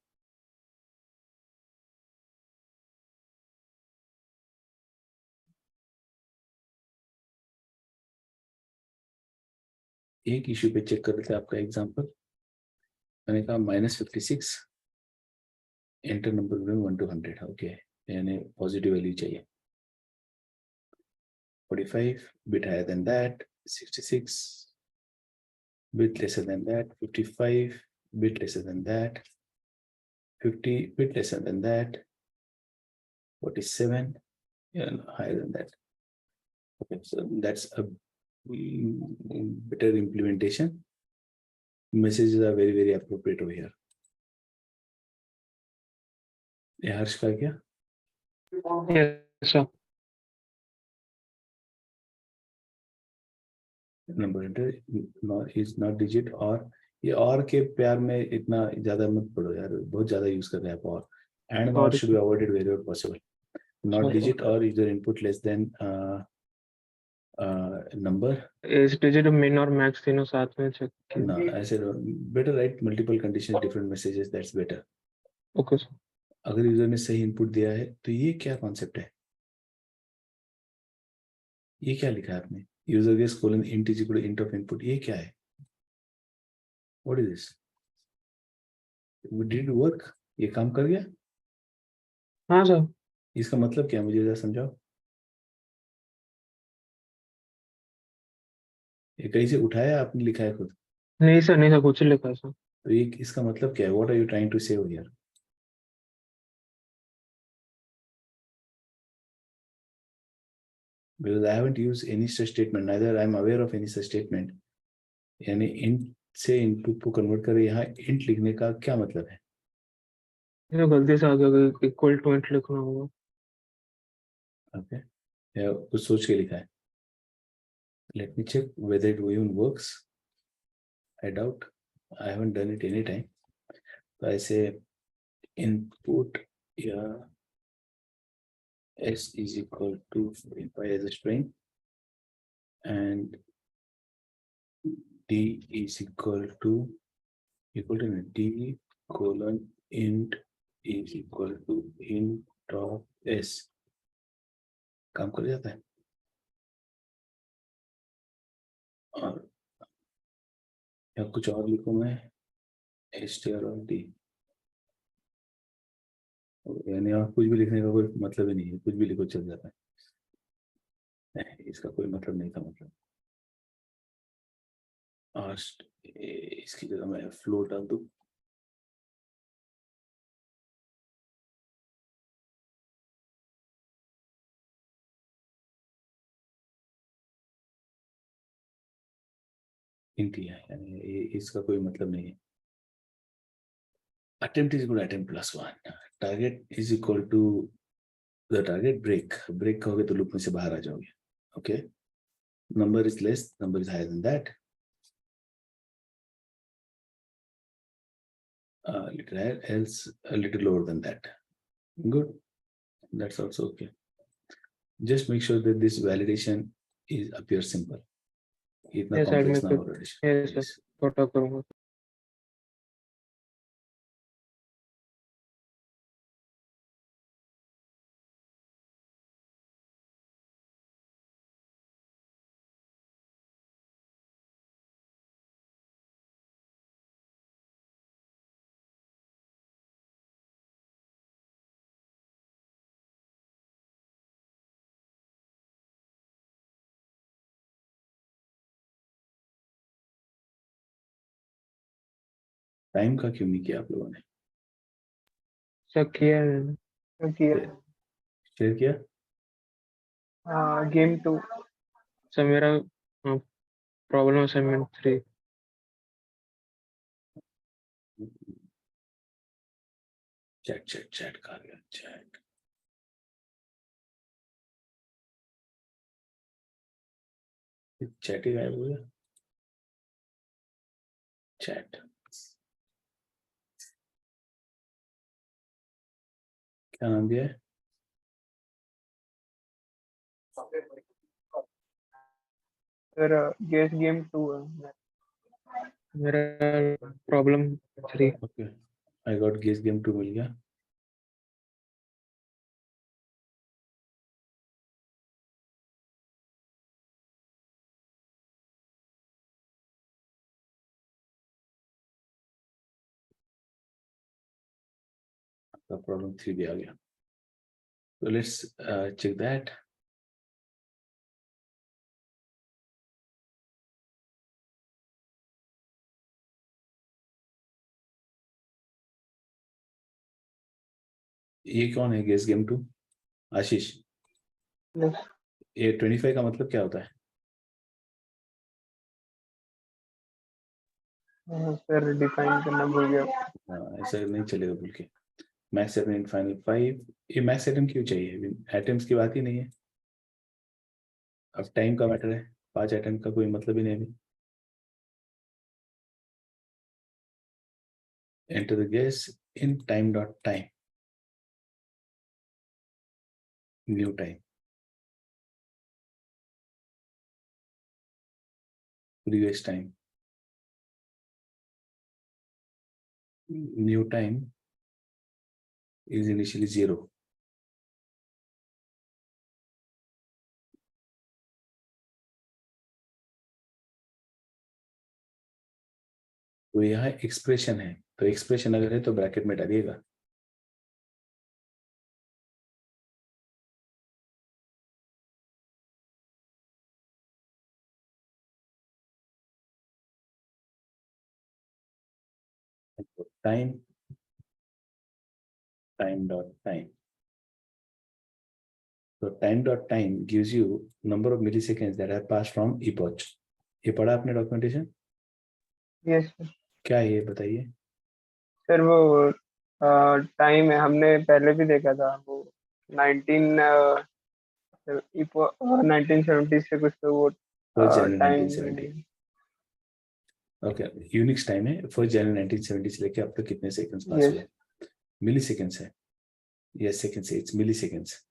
एक इश्यू पे चेक कर रहे थे आपका एग्जांपल, मैंने कहा -56, एंटर नंबर 1 to 100, ओके, यानी पॉजिटिव वैल्यू चाहिए। 45 bit higher than that, 66 bit lesser than that, 55 bit lesser than that, 50 bit lesser than that, 47, yeah, higher than that. Okay, so that's a better implementation. Messages are very, very appropriate over here. ये हर्ष का क्या? Yes, sir. Number is not digit, और ये और के प्यार में इतना ज्यादा मत पढ़ो यार, बहुत ज्यादा यूज कर रहे हैं आप। और and not Sorry. Should be avoided wherever possible. Not Sorry. digit or either input less than number. Is digit min और max तीनों साथ में check No, कीजिए. I said better write multiple conditions, different messages. That's better. Okay, sir. अगर user ने सही input दिया है तो ये क्या कॉन्सेप्ट है? ये क्या लिखा है आपने? User guess colon int is equal to int of input, ये क्या है? What is this? Did it work? ये काम कर गया? हाँ सर. इसका मतलब क्या है, मुझे जरा समझाओ। ये कहीं से उठाया आपने, लिखा है खुद? नहीं सर, नहीं सर, कुछ ही लिखा है सर। तो ये इसका मतलब क्या है? What are you trying to say here? Because I haven't used any such statement, neither I am aware of any such statement. यानी int से input को convert करे, यहाँ int लिखने का क्या मतलब है? ये गलती से आ गया, इक्वल टू इंट लिखना होगा। Okay, या कुछ सोच के लिखा है? Let me check whether it even works. I doubt. I haven't done it any time. तो ऐसे input या s is equal to by as a string and d is equal to d colon int is equal to int of s काम कर जाता है। और या कुछ और लिखूं मैं, str और d, यानी आप कुछ भी लिखने का कोई मतलब ही नहीं है, कुछ भी लिखो चल जाता है। नहीं, इसका कोई मतलब नहीं था मतलब। और इसकी जगह मैं फ्लोट डाल दूं। int ही है, यानी इसका कोई मतलब नहीं है। Attempt is equal to attempt plus 1. Target is equal to the target break. Break कहोगे तो लूप में से बाहर आ जाओगे। Okay. Number is less, number is higher than that. A little higher, else a little lower than that. Good. That's also okay. Just make sure that this validation is appears simple. इतना ये side में complex ना हो फिर validation. ये sir Yes. छोटा करूंगा। Time का क्यों नहीं किया आप लोगों ने? सर किया है मैंने। शेयर किया? गेम 2 सर मेरा problem assignment 3। Chat chat chat का गया चैट। चैट ही गायब हो गया। चैट क्या नाम दिया है? सर गेस गेम 2 है मेरा problem 3। Okay, I got guess game 2 मिल गया। आपका प्रॉब्लम 3 भी आ गया। So let's check that. ये कौन है गेस गेम 2? आशीष। ये 25 का मतलब क्या होता है? सर डिफाइन करना भूल गया। ऐसा नहीं चलेगा बोल के। मैक्स एटम इन फाइनल 5, ये मैक्स एटम क्यों चाहिए? एटम्स की बात ही नहीं है। अब टाइम का मैटर है, 5 एटम का कोई मतलब ही नहीं अभी। Enter the guess in time dot time, new time, previous time, new time is initially 0. तो यह एक्सप्रेशन है, तो एक्सप्रेशन अगर है तो ब्रैकेट में डालिएगा। time dot time. So time dot time gives you number of milliseconds that have passed from epoch. ये पढ़ा आपने डॉक्यूमेंटेशन? Yes sir. क्या है ये बताइए? सर वो टाइम है, हमने पहले भी देखा था वो 1970 से कुछ तो वो फर्स्ट जनवरी टाइम 1970. ओके, यूनिक्स टाइम है. फर्स्ट जनवरी 1970 से लेके अब तक कितने सेकंड्स पास Yes. हुए? मिली सेकेंड्स है या सेकेंड से? It's milliseconds.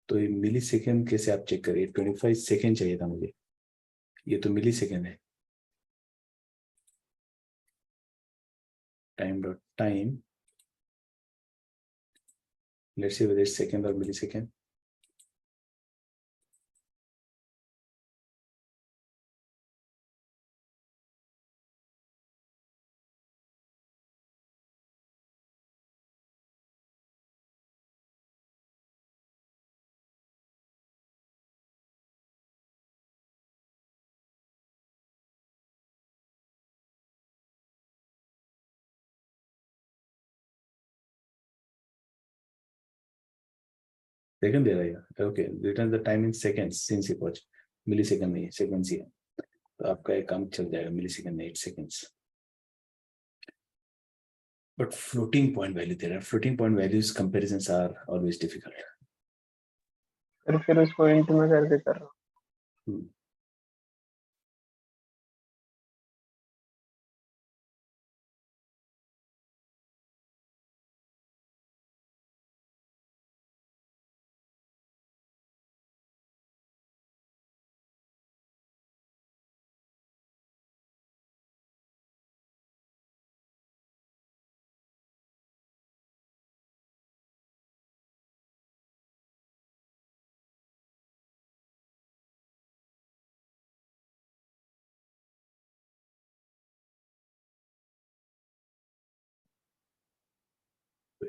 तो ये मिली सेकेंड कैसे आप चेक करिए? 25 सेकेंड चाहिए था मुझे, ये तो मिली सेकेंड है. Time dot time, let's see whether second और मिली सेकेंड. सेकंड दे रहा है. Okay, return the time in seconds since it millisecond नहीं, सेकंड्स ही है. तो आपका एक काम चल जाएगा, मिली सेकंड नहीं 8 seconds. But floating point value दे रहा है. Floating point values comparisons are always difficult. Sir फिर उसको इंट में करके कर रहा हूँ।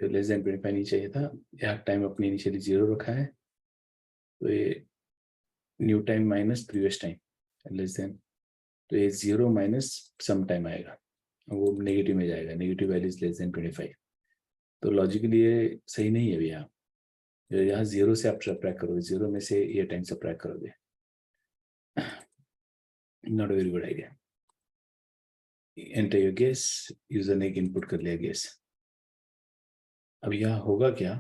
लेस देन 25 नहीं चाहिए था. यहाँ टाइम अपने इनिशियली 0 रखा है, तो ये new time minus previous time less than, तो ये 0 माइनस सम टाइम आएगा, वो नेगेटिव में जाएगा. Negative value is less than 25. तो लॉजिकली ये सही नहीं है. यहाँ यहाँ 0 से आप सब्ट्रैक्ट करोगे, 0 में से ये टाइम सब्ट्रैक्ट करोगे. Not very good idea. Enter your guess. User ने एक इनपुट कर लिया गेस. अब यहाँ होगा क्या?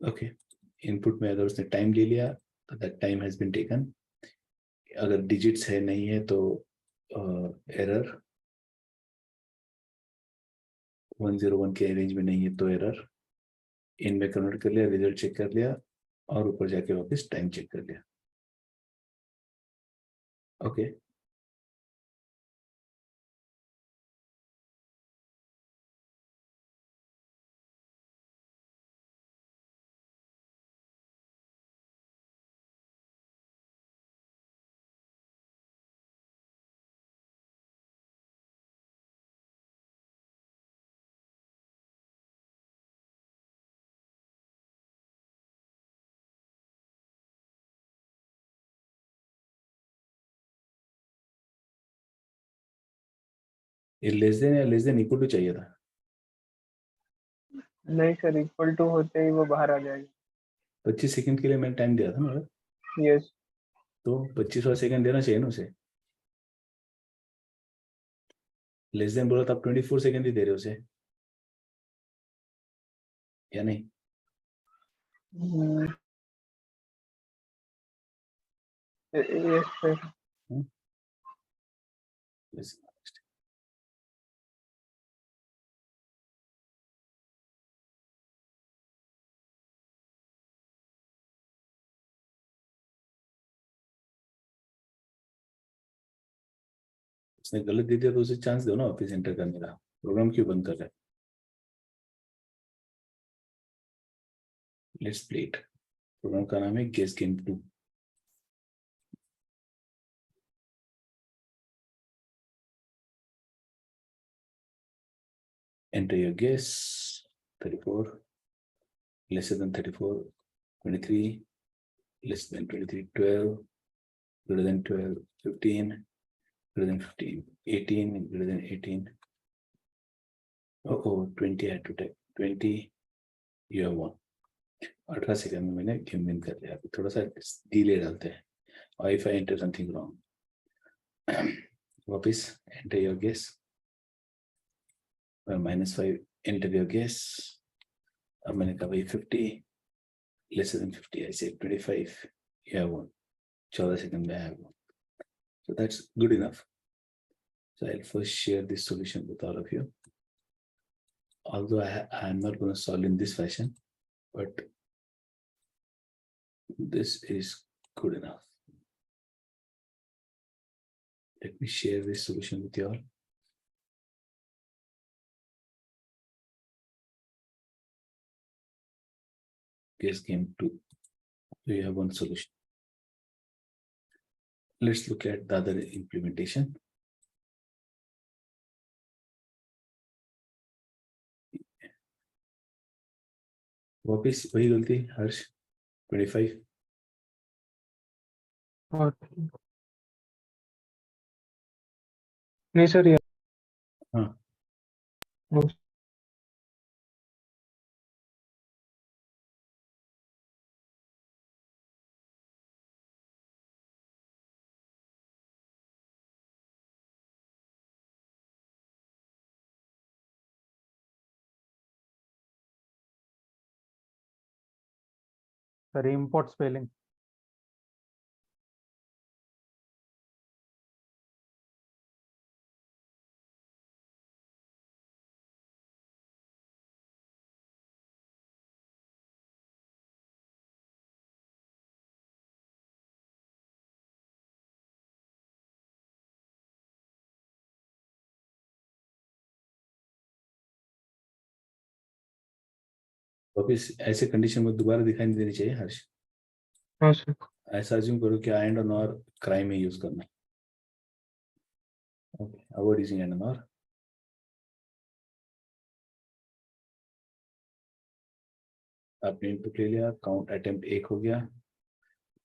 ओके, इनपुट में अगर उसने टाइम ले लिया तो that time has been taken. अगर डिजिट्स है नहीं है तो एरर. 101 के रेंज में नहीं है तो एरर. इन में कन्वर्ट कर लिया, रिजल्ट चेक कर लिया और ऊपर जाके वापस टाइम चेक कर लिया. ओके, ये लेस देन या लेस देन इक्वल टू चाहिए था. नहीं सर, इक्वल टू होते ही वो बाहर आ जाएगा। 25 सेकंड के लिए मैंने टाइम दिया था ना, यस। तो 25 सेकंड देना चाहिए ना उसे. लेस देन बोला तो आप 24 सेकंड ही दे रहे हो उसे, या नहीं? Yes sir. Yes. उसने गलत दे दिया तो उसे चांस दो ना वापस एंटर करने का. प्रोग्राम क्यों बंद कर रहा है? Let's play it. प्रोग्राम का नाम है guess game 2. Enter your guess. 34 lesser than 34, 23 less than 23, 12 greater than 12, 15 greater than 15, 18 greater than 18, Oh, 20 I had to type. 20, you have won. 18 second में मैंने गेम विन कर लिया. थोड़ा सा डिले डालते हैं. Or if I enter something wrong. वापिस enter your guess. -5 enter your guess. अब मैंने कहा भाई 50 lesser than 50. I said 25. You have won. 14 second में I have won. So that's good enough. So I'll first share this solution with all of you. Although I am not going to solve in this fashion, but this is good enough. Let me share this solution with you all. Guess game 2. So you have one solution. Let's look at the other implementation. वापिस वही गलती हर्ष 25. और नहीं sir यार. हाँ. No. Sir import spelling. वापिस ऐसे condition में दोबारा दिखाई नहीं देनी चाहिए हर्ष. हाँ सर. ऐसा अज्यूम करो कि एंड और नॉर क्राइम में यूज करना है. Okay, avoid using and nor. आपने इनपुट ले लिया. काउंट अटेम्प्ट 1 हो गया.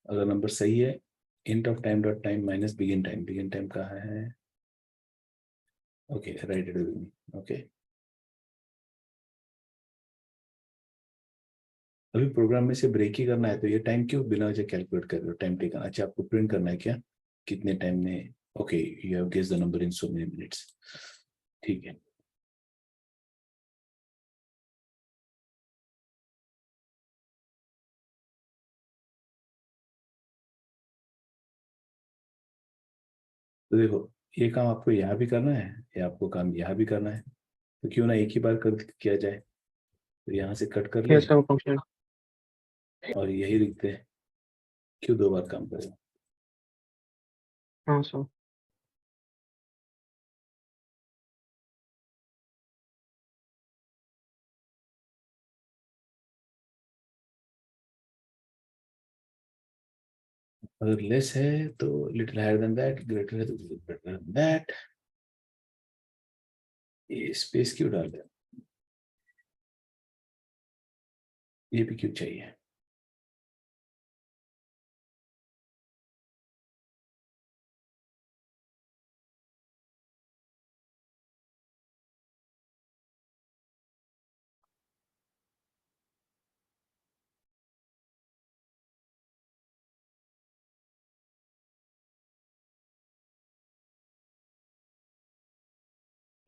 अगर नंबर सही है int of time dot time minus begin time. begin time कहाँ है? Okay, right it with me. Okay, अभी प्रोग्राम में से ब्रेक ही करना है तो ये टाइम क्यों बिना वजह कैलकुलेट कर रहे हो? Time taken. अच्छा, आपको प्रिंट करना है क्या कितने टाइम में? Okay, you have guessed the number in so many minutes. ठीक है. तो देखो, ये काम आपको यहाँ भी करना है या आपको काम यहाँ भी करना है, तो क्यों ना एक ही बार कर किया जाए. तो यहाँ से कट कर ले कैसा फंक्शन? और यही लिखते हैं. क्यों 2 बार काम करें? हाँ सर. अगर लेस है तो little higher than that, greater है तो ग्रेटर देन दैट. ये स्पेस क्यों डाल रहे? ये भी क्यों चाहिए?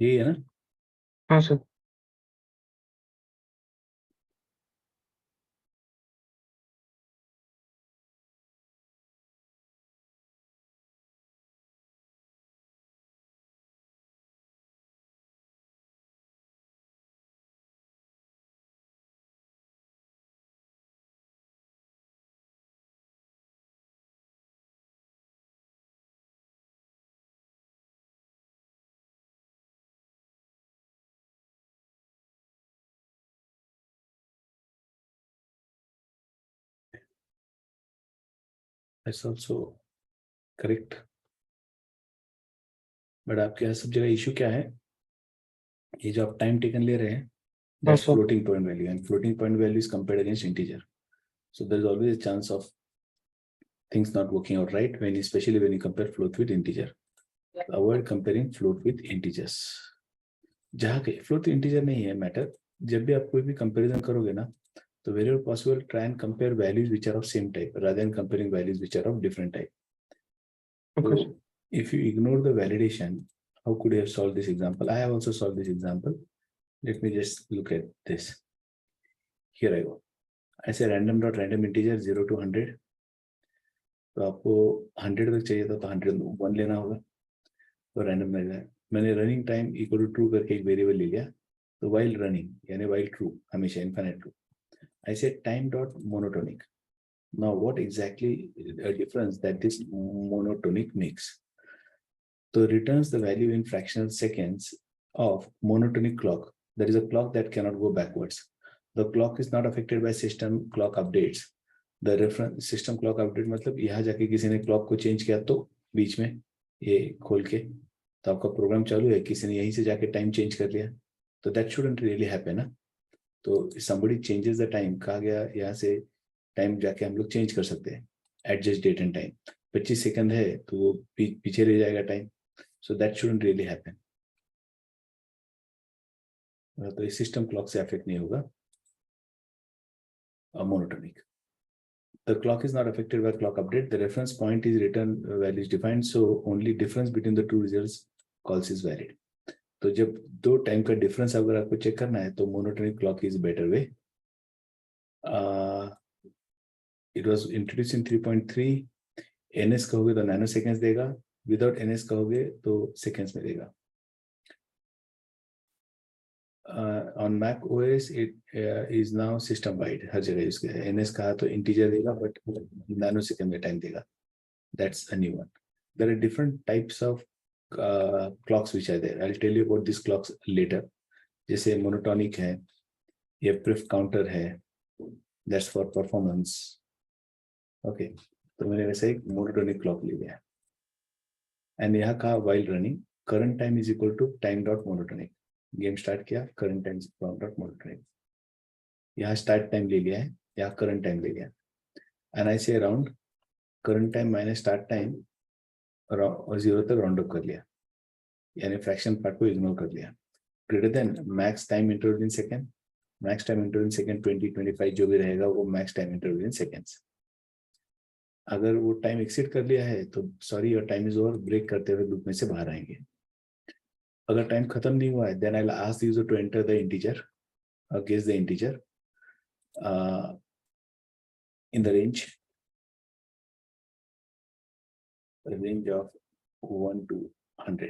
ये है ना. हाँ sir. That's also correct. But आपके यहाँ सब जगह इशू क्या है? ये जो आप टाइम टेकन ले रहे हैं, that's sir. floating point value, and floating point value is compared against integer. So there is always a chance of things not working out right, when especially when you compare float with integer. Avoid comparing float with integers. जहाँ के float integer नहीं है matter, जब भी आप कोई भी comparison करोगे ना, तो wherever possible try and compare values which are of same type rather than comparing values which are of different type. Okay, sir. So if you ignore the validation, how could you have solved this example? I have also solved this example. Let me just look at this. Here I go. I say random dot random integer 0 to 100. तो आपको 100 तक चाहिए था तो 101 लेना होगा, तो random लग जाए. मैंने running time equal to true करके एक वेरिएबल ले लिया, तो वाइल रनिंग यानी वाइल ट्रू हमेशा infinite true. I said time dot monotonic. Now what exactly a difference that this monotonic makes? So returns the value in fractional seconds of monotonic clock. That is a clock that cannot go backwards. The clock is not affected by system clock updates. The reference system clock update मतलब यहाँ जाके किसी ने clock को change किया तो बीच में ये खोल के तो आपका प्रोग्राम चालू है, किसी ने यहीं से जाके टाइम चेंज कर लिया, तो that shouldn't really happen ना. तो somebody changes the time, कहा गया यहाँ से टाइम जाके हम लोग चेंज कर सकते हैं, adjust date and time. 25 second है तो वो पीछे रह जाएगा time, so that shouldn't really happen. तो इस सिस्टम क्लॉक से अफेक्ट नहीं होगा monotonic. The clock is not affected by clock update. The reference point is return value is defined, so only difference between the two results calls is valid. तो जब दो time का difference अगर आपको check करना है तो monotonic clock is better way. It was introduce in 3.3. ns कहोगे तो नैनो सेकेंड्स देगा, विदाउट ns कहोगे तो सेकेंड्स में देगा. On Mac OS it is now system wide, हर जगह यूज किया है. ns कहा तो इंटीजर देगा बट नैनो सेकेंड में टाइम देगा. That's a new one. There are different types of clocks which are there. I'll tell you about these clocks later. जैसे monotonic है, ये pref counter है, that's for performance. Okay, तो मैंने वैसे एक monotonic clock ले लिया. And यहाँ का while running, current time is equal to time dot monotonic. Game start किया, current time is equal to monotonic. यहाँ start time ले लिया है, यहाँ current time ले लिया. And I say around current time minus start time और 0 तक राउंड अप कर लिया, यानी फ्रैक्शन पार्ट को इग्नोर कर लिया. Greater than max time interval in second, max time interval in second 20-25 जो भी रहेगा वो max time interval in seconds. अगर वो टाइम एक्सीड कर लिया है तो sorry your time is over, break करते हुए लूप में से बाहर आएंगे. अगर टाइम खत्म नहीं हुआ है then I will ask the user to enter the integer और guess the integer in the range of 1 to 100.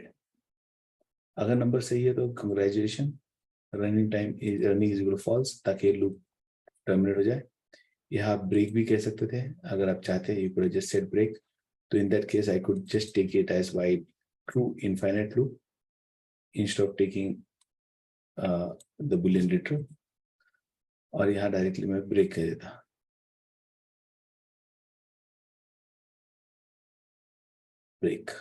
अगर नंबर सही है तो congratulation, running time is running is equal to false, ताकि लूप टर्मिनेट हो जाए. यहाँ आप ब्रेक भी कह सकते थे अगर आप चाहते हैं, you could just set break. तो in that case I could just take it as while true infinite loop instead of taking the boolean return, और यहाँ डायरेक्टली मैं ब्रेक कह देता. ब्रेक.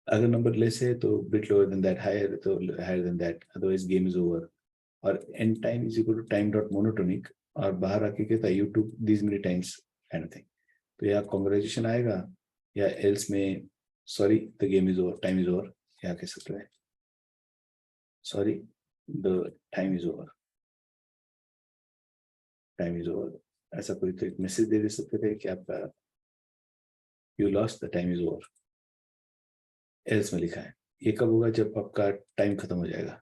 अगर नंबर लेस है तो bit lower than that, higher तो higher than that, otherwise game is over. और end time is equal to time dot monotonic, और बाहर आके कहता you to this many times anything. तो यहाँ कॉन्ग्रेचुलेशन आएगा, या एल्स में sorry the game is over, time is over यहाँ कह सकते हैं, sorry the time is over, time is over. ऐसा कोई तो एक मैसेज दे सकते थे कि आपका you lost the time is over, else में लिखा है. ये कब होगा? जब आपका टाइम खत्म हो जाएगा.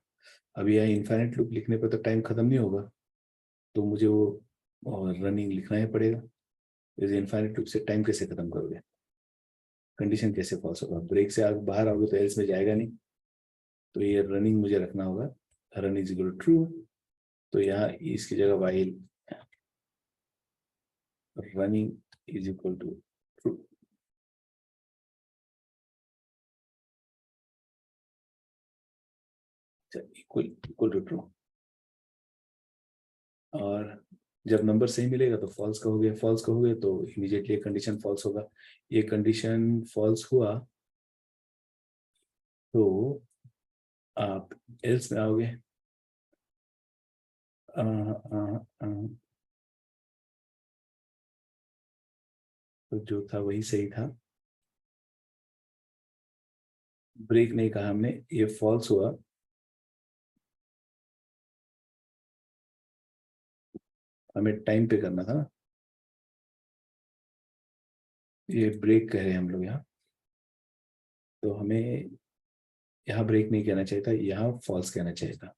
अभी यहाँ इनफाइनाइट लूप लिखने पर तो टाइम खत्म नहीं होगा, तो मुझे वो रनिंग लिखना ही पड़ेगा. इनफाइनाइट लूप से टाइम कैसे खत्म करोगे? कंडीशन कैसे फॉल्स होगा? ब्रेक से आप बाहर आओगे तो एल्स में जाएगा नहीं, तो ये रनिंग मुझे रखना होगा, run is equal to true. तो यहाँ इसकी जगह while running is equal to true. Equal to true. और जब नंबर सही मिलेगा तो फॉल्स कहोगे, फॉल्स कहोगे तो इमीडिएटली कंडीशन फॉल्स होगा. ये कंडीशन फॉल्स हुआ तो आप एल्स में आओगे. तो जो था वही सही था. ब्रेक नहीं कहा हमने, ये फॉल्स हुआ, हमें टाइम पे करना था ना, ये ब्रेक कह रहे हैं हम लोग यहाँ, तो हमें यहाँ ब्रेक नहीं कहना चाहिए था, यहाँ फॉल्स कहना चाहिए था।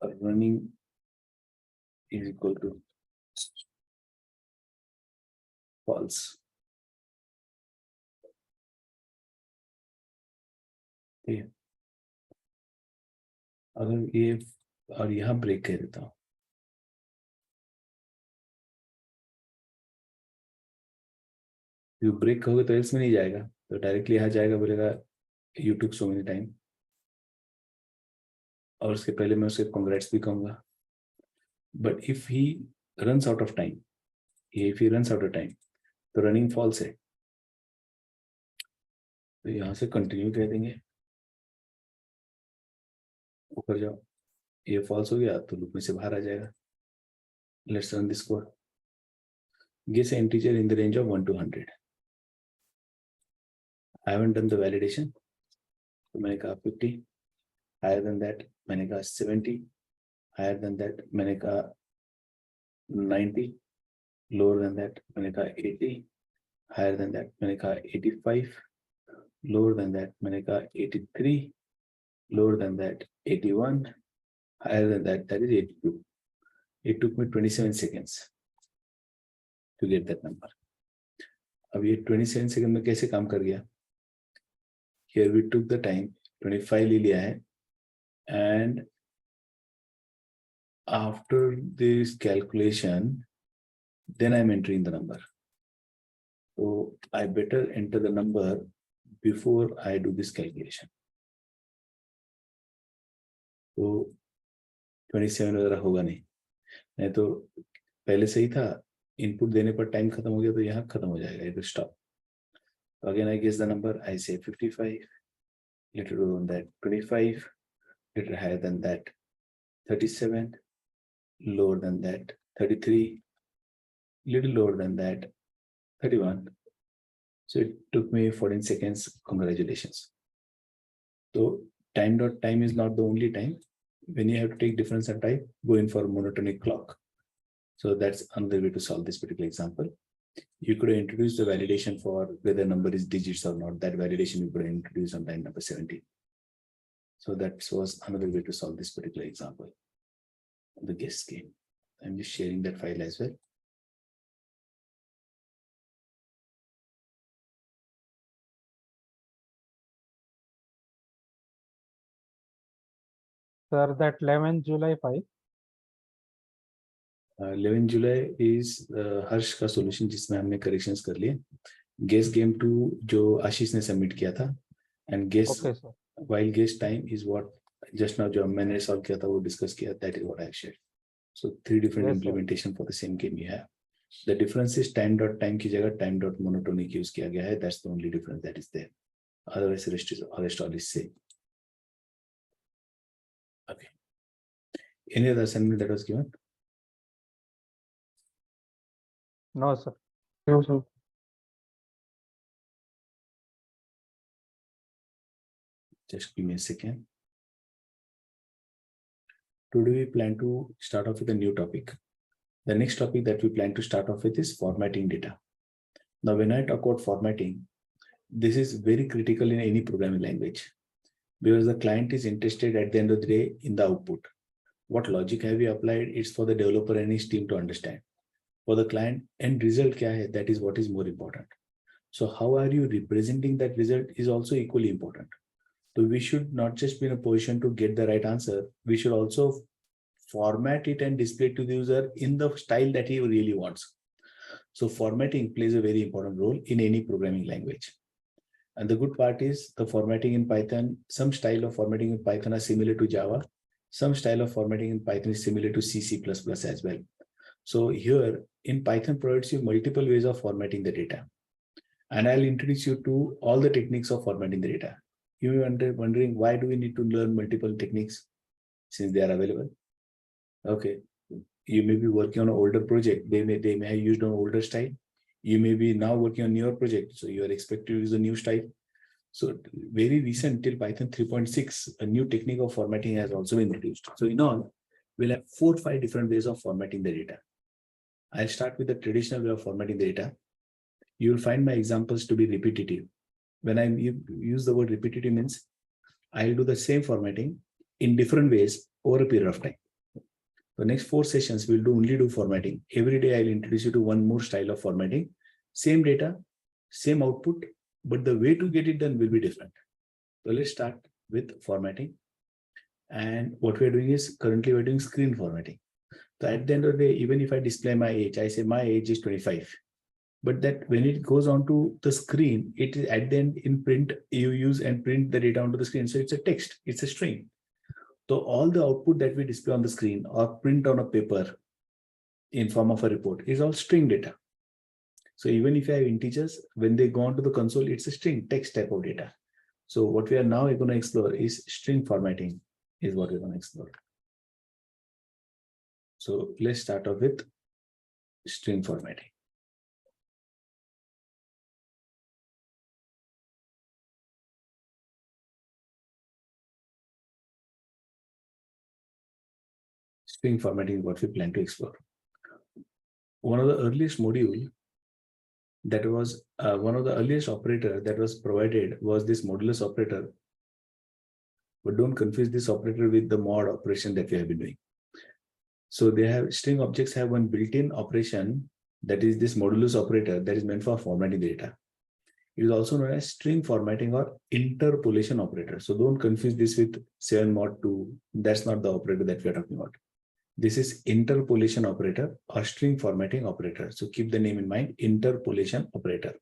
Running is equal to false. ठीक है, अगर ये और यहाँ ब्रेक कह देता हूँ, यू ब्रेक कहोगे तो एल्स में नहीं जाएगा, तो डायरेक्टली यहाँ जाएगा, बोलेगा you took so many time, और उसके पहले मैं उसे कॉन्ग्रेट्स भी कहूंगा। But if he runs out of time, if he runs out of time, तो रनिंग फॉल्स है, तो यहाँ से कंटिन्यू कह देंगे, ऊपर जाओ, ये फॉल्स हो गया तो लूप में से बाहर आ जाएगा। Let's run this code. Guess an integer in the range of 1 to 100. I haven't done the validation. तो मैंने कहा 50, higher than that मैंने कहा 70, higher than that मैंने कहा 90, lower than that मैंने कहा 80, higher than that मैंने कहा 85, lower than that मैंने कहा 83, lower than that 81, higher than that is 82. It took me 27 seconds to get that number. अब ये 27 सेकंड में कैसे काम कर गया? Here we took the time, 25 ले लिया है, and after this calculation, then I'm entering the number. So I better enter the number before I do this calculation. तो 27 वगैरह होगा नहीं तो पहले सही था, इनपुट देने पर टाइम खत्म हो गया तो यहाँ खत्म हो जाएगा, it will stop. So again I guess the number, I say 55, little lower than that 25, little higher than that 37, lower than that 33, little lower than that 31. So it took me 14 seconds. Congratulations. So time is not the only time. When you have to take difference of time, go in for monotonic clock. So that's another way to solve this particular example. You could introduce the validation for whether number is digits or not. That validation you could introduce on line number 17. So that was another way to solve this particular example of the guess game. I'm just sharing that file as well. Sir, that 11 July 5. 11 July is हर्ष का solution जिसमें हमने corrections कर लिए। Guess game 2 जो आशीष ने submit किया था, and guess Okay, sir. while guess time is what just now जो मैंने सॉल्व किया था वो डिस्कस किया, that is what I have shared. So 3 different Yes, sir. implementation for the same game you have. The difference is time dot time की जगह time dot monotonic use किया गया है. That's the only difference that is there. Otherwise the rest all is same. Okay. Any other assignment that was given? No, sir. No, sir. Just give me a second. Today we plan to start off with a new topic. The next topic that we plan to start off with is formatting data. Now, when I talk about formatting, this is very critical in any programming language because the client is interested at the end of the day in the output. What logic have you applied? It's for the developer and his team to understand. For the client, end result kya hai? That is what is more important. So how are you representing that result is also equally important. So we should not just be in a position to get the right answer. We should also format it and display it to the user in the style that he really wants. So formatting plays a very important role in any programming language. And the good part is the formatting in Python, some style of formatting in Python are similar to Java. Some style of formatting in Python is similar to C, C++ as well. So here in Python provides you multiple ways of formatting the data. And I'll introduce you to all the techniques of formatting the data. You may be wondering why do we need to learn multiple techniques since they are available? Okay. You may be working on an older project. They may have used an older style. You may be now working on newer project. So you are expected to use a new style. So very recent till Python 3.6, a new technique of formatting has also been introduced. So in all, we'll have 4 or 5 different ways of formatting the data. I'll start with the traditional way of formatting the data. You will find my examples to be repetitive. When I use the word repetitive means I'll do the same formatting in different ways over a period of time. The next 4 sessions we'll only do formatting. Every day I'll introduce you to one more style of formatting. Same data, same output, but the way to get it done will be different. So let's start with formatting. And what we're doing is currently we're doing screen formatting. So at the end of the day, even if I display my age, I say my age is 25. But that when it goes onto the screen, it is at the end in print, you use and print the data onto the screen. So it's a text, it's a string. So all the output that we display on the screen or print on a paper in form of a report is all string data. So even if you have integers, when they go onto the console, it's a string text type of data. So what we are now going to explore is string formatting is what we're going to explore. So let's start off with string formatting. String formatting is what we plan to explore. One of the earliest module that was one of the earliest operator that was provided was this modulus operator. But don't confuse this operator with the mod operation that we have been doing. So they have string objects have one built-in operation that is this modulus operator that is meant for formatting data. It is also known as string formatting or interpolation operator. So don't confuse this with 7 mod 2. That's not the operator that we are talking about. This is interpolation operator or string formatting operator. So keep the name in mind, interpolation operator.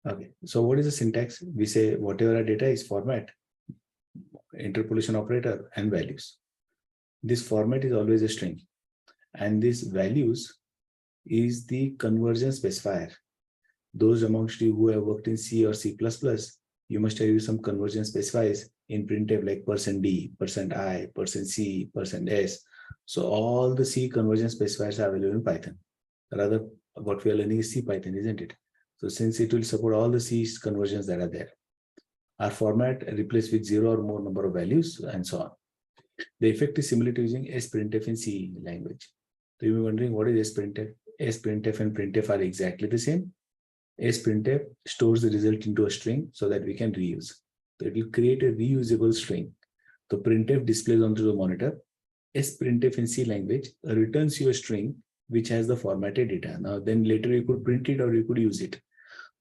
Okay, so what is the syntax? We say whatever our data is format, interpolation operator and values. This format is always a string. And this values is the conversion specifier. Those amongst you who have worked in C or C++, you must have used some conversion specifiers in printf like %d, %i, %c, %s. So all the C conversion specifiers are available in Python. Rather, what we are learning is C Python, isn't it? So since it will support all the C conversions that are there, our format replaced with 0 or more number of values and so on. The effect is similar to using sprintf in C language. So you may be wondering what is sprintf? Sprintf and printf are exactly the same. Sprintf stores the result into a string so that we can reuse. So it will create a reusable string. The printf displays onto the monitor. Sprintf in C language returns you a string which has the formatted data. Now then later you could print it or you could use it.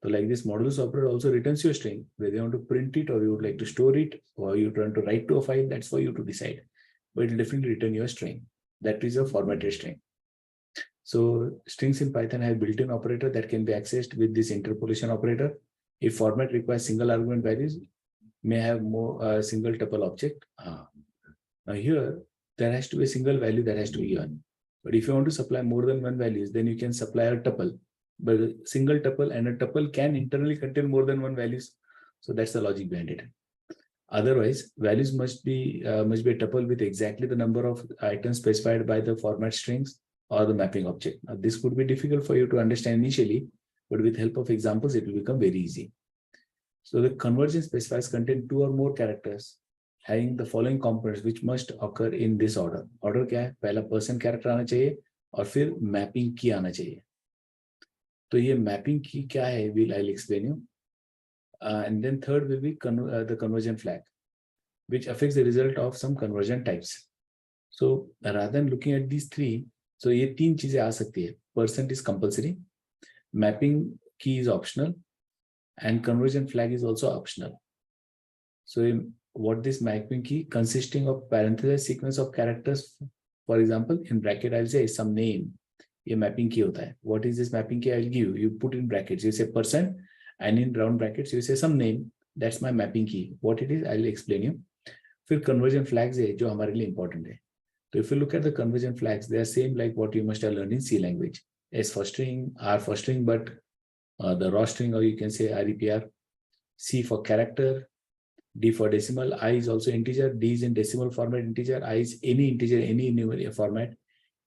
So like this modulus operator also returns you a string, whether you want to print it or you would like to store it or you want to write to a file, that's for you to decide. But it will definitely return you a string. That is a formatted string. So strings in Python have built-in operator that can be accessed with this interpolation operator. If format requires single argument values, may have more single tuple object. Now here, there has to be a single value that has to be given. But if you want to supply more than one values, then you can supply a tuple. But a single tuple and a tuple can internally contain more than one values. So that's the logic behind it. Otherwise, values must be a tuple with exactly the number of items specified by the format strings or the mapping object. Now, this could be difficult for you to understand initially, but with help of examples, it will become very easy. So the conversion specifiers contain 2 or more characters having the following components which must occur in this order. Order क्या है? पहला person character आना चाहिए और फिर mapping key आना चाहिए. तो ये mapping key क्या है? I'll explain you. And then third will be the conversion flag, which affects the result of some conversion types. So rather than looking at these 3, so ये 3 चीजें आ सकती है. Percent is compulsory, mapping key is optional, and conversion flag is also optional. So what this mapping key consisting of parenthesis sequence of characters, for example, in bracket I'll say some name. ये mapping key होता है. What is this mapping key? I'll give you. You put in brackets. You say %, and in round brackets you say some name. That's my mapping key. What it is, I'll explain you. फिर conversion flags है जो हमारे लिए important है. So if you look at the conversion flags, they are same like what you must have learned in C language. S for string, R for string, but the raw string, or you can say REPR. C for character, D for decimal, I is also integer, D is in decimal format integer, I is any integer, any numeric format.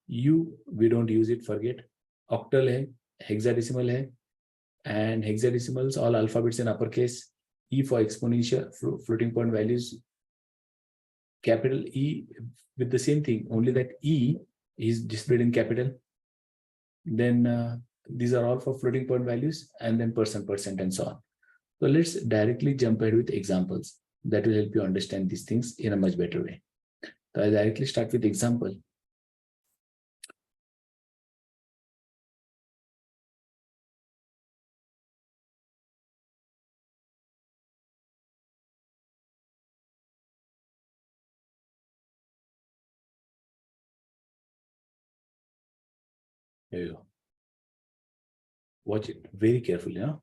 U, we don't use it, forget. Octal hai, hexadecimal hai, and hexadecimals, all alphabets in uppercase. E for exponential floating point values, capital E with the same thing, only that E is displayed in capital. Then these are all for floating point values, and then percent, and so on. So let's directly jump ahead with examples that will help you understand these things in a much better way. So I'll directly start with example. Here you go. Watch it very carefully. Huh?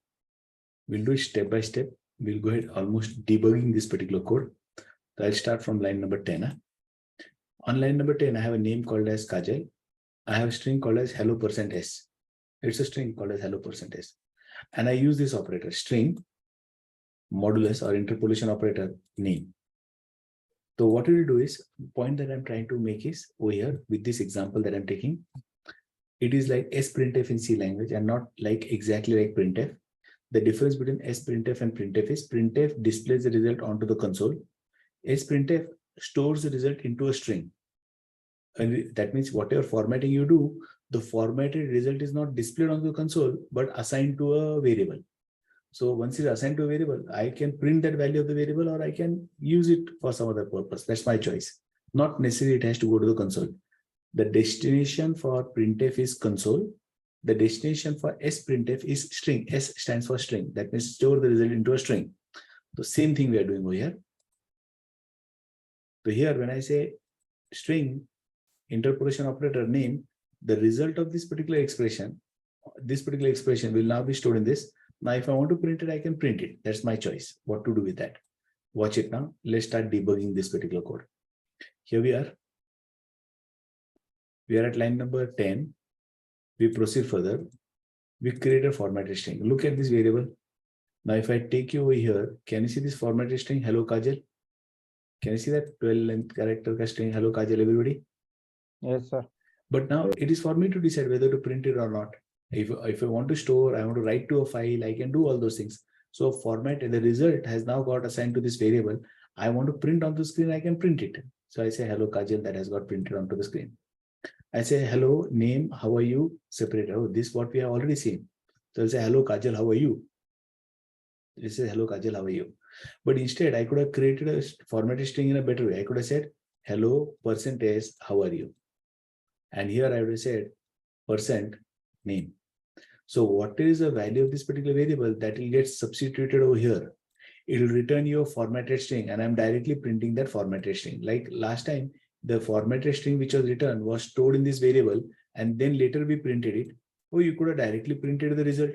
We'll do it step by step. We'll go ahead almost debugging this particular code. So I'll start from line number 10. Huh? On line number 10, I have a name called as Kajal. I have a string called as hello%s. It's a string called as hello%s. And I use this operator, string, modulus or interpolation operator, name. So what we will do is, the point that I'm trying to make is over here with this example that I'm taking. It is like sprintf in C language and not like exactly like printf. The difference between sprintf and printf is printf displays the result onto the console. Sprintf stores the result into a string. And that means whatever formatting you do, the formatted result is not displayed on the console, but assigned to a variable. So once it's assigned to a variable, I can print that value of the variable, or I can use it for some other purpose. That's my choice. Not necessarily it has to go to the console. The destination for printf is console. The destination for sprintf is string. S stands for string. That means store the result into a string. The same thing we are doing over here. So here, when I say string, interpolation operator name, the result of this particular expression will now be stored in this. Now, if I want to print it, I can print it. That's my choice. What to do with that? Watch it now. Let's start debugging this particular code. Here we are. We are at line number 10. We proceed further. We create a formatted string. Look at this variable. Now, if I take you over here, can you see this formatted string? Hello, Kajal. Can you see that 12 length character string? Hello, Kajal, everybody. Yes, sir. But now it is for me to decide whether to print it or not. If I want to store, I want to write to a file, I can do all those things. So format, the result has now got assigned to this variable. I want to print on the screen, I can print it. So I say hello Kajal, that has got printed onto the screen. I say hello name, how are you? Separate. Oh, this is what we have already seen. So I'll say hello Kajal, how are you? This is hello Kajal, how are you? But instead, I could have created a formatted string in a better way. I could have said hello %s, how are you? And here I would have said % name. So what is the value of this particular variable that will get substituted over here? It will return you a formatted string, and I'm directly printing that formatted string. Like last time, the formatted string which was returned was stored in this variable, and then later we printed it. Oh, you could have directly printed the result.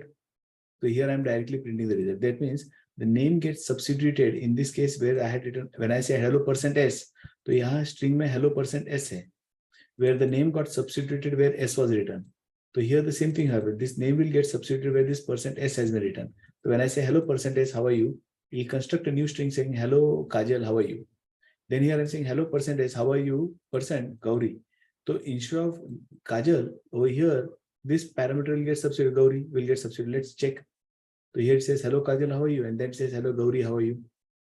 So here I'm directly printing the result. That means the name gets substituted in this case where I had written, when I say hello %s, so here string mein hello %s hai, where the name got substituted where s was written. So here the same thing happened. This name will get substituted where this %s has been written. So when I say hello %s, how are you? We'll construct a new string saying hello Kajal, how are you? Then here I'm saying hello %s, how are you? Gauri. So instead of Kajal over here, this parameter will get substituted. Gauri will get substituted. Let's check. So here it says hello Kajal, how are you? And then it says hello Gauri, how are you?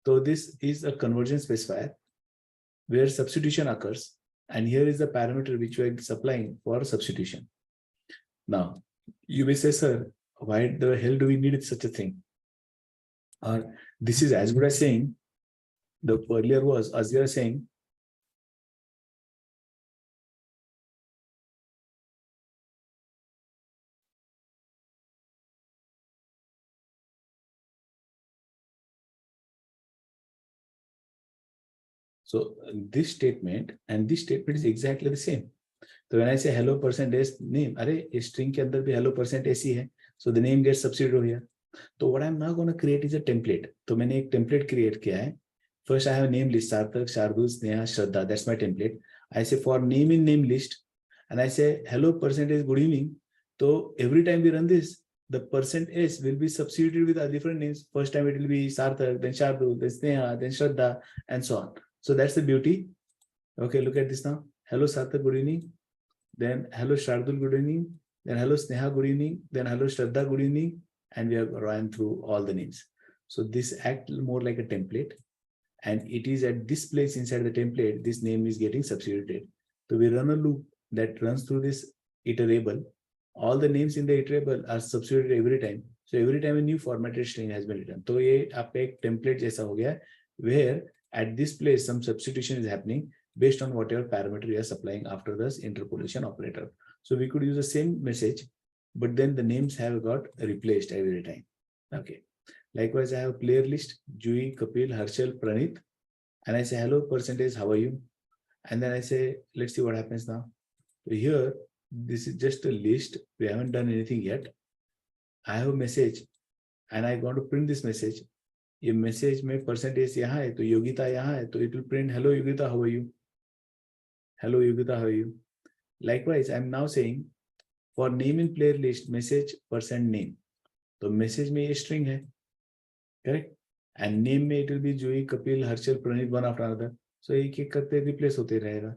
So this is a conversion specifier where substitution occurs. And here is the parameter which we are supplying for substitution. Now, you may say, sir, why the hell do we need such a thing? Or this is as good as saying, the earlier was, as you are saying, so this statement and this statement is exactly the same. So when I say hello %s name, array string ke andar bhi hello %s hi hai. So the name gets substituted over here. So what I'm now going to create is a template. So मैंने एक template create किया है. First I have a name list, Sarthak, Shardul, Sneha, Shraddha. That's my template. I say for name in name list, and I say hello % good evening. So every time we run this, the %s will be substituted with different names. First time it will be Sarthak, then Shardul, then Sneha, then Shraddha, and so on. So that's the beauty. Okay, look at this now. Hello Sarthak, good evening. Then hello Shardul, good evening. Then hello Sneha, good evening. Then hello Shraddha, good evening. And we have run through all the names. So this act more like a template, and it is at this place inside the template, this name is getting substituted. So we run a loop that runs through this iterable. All the names in the iterable are substituted every time. So every time a new formatted string has been written. So ये आपका एक template जैसा हो गया, where at this place some substitution is happening based on whatever parameter you are supplying after this interpolation operator. So we could use the same message, but then the names have got replaced every time. Okay. Likewise, I have a player list, Jui, Kapil, Harshal, Pranit, and I say, hello, percentage, how are you? And then I say, let's see what happens now. So here, this is just a list. We haven't done anything yet. I have a message, and I want to print this message. ये message में percentage यहाँ है, तो योगिता यहाँ है, तो it will print, hello, Yogita, how are you? Hello, Yogita, how are you? Likewise, I am now saying, for name in player list, message percent name. तो message में ये string है, correct? And name में it will be Jui, Kapil, Harshal, Pranit, one after another. So एक एक करते replace होते रहेगा.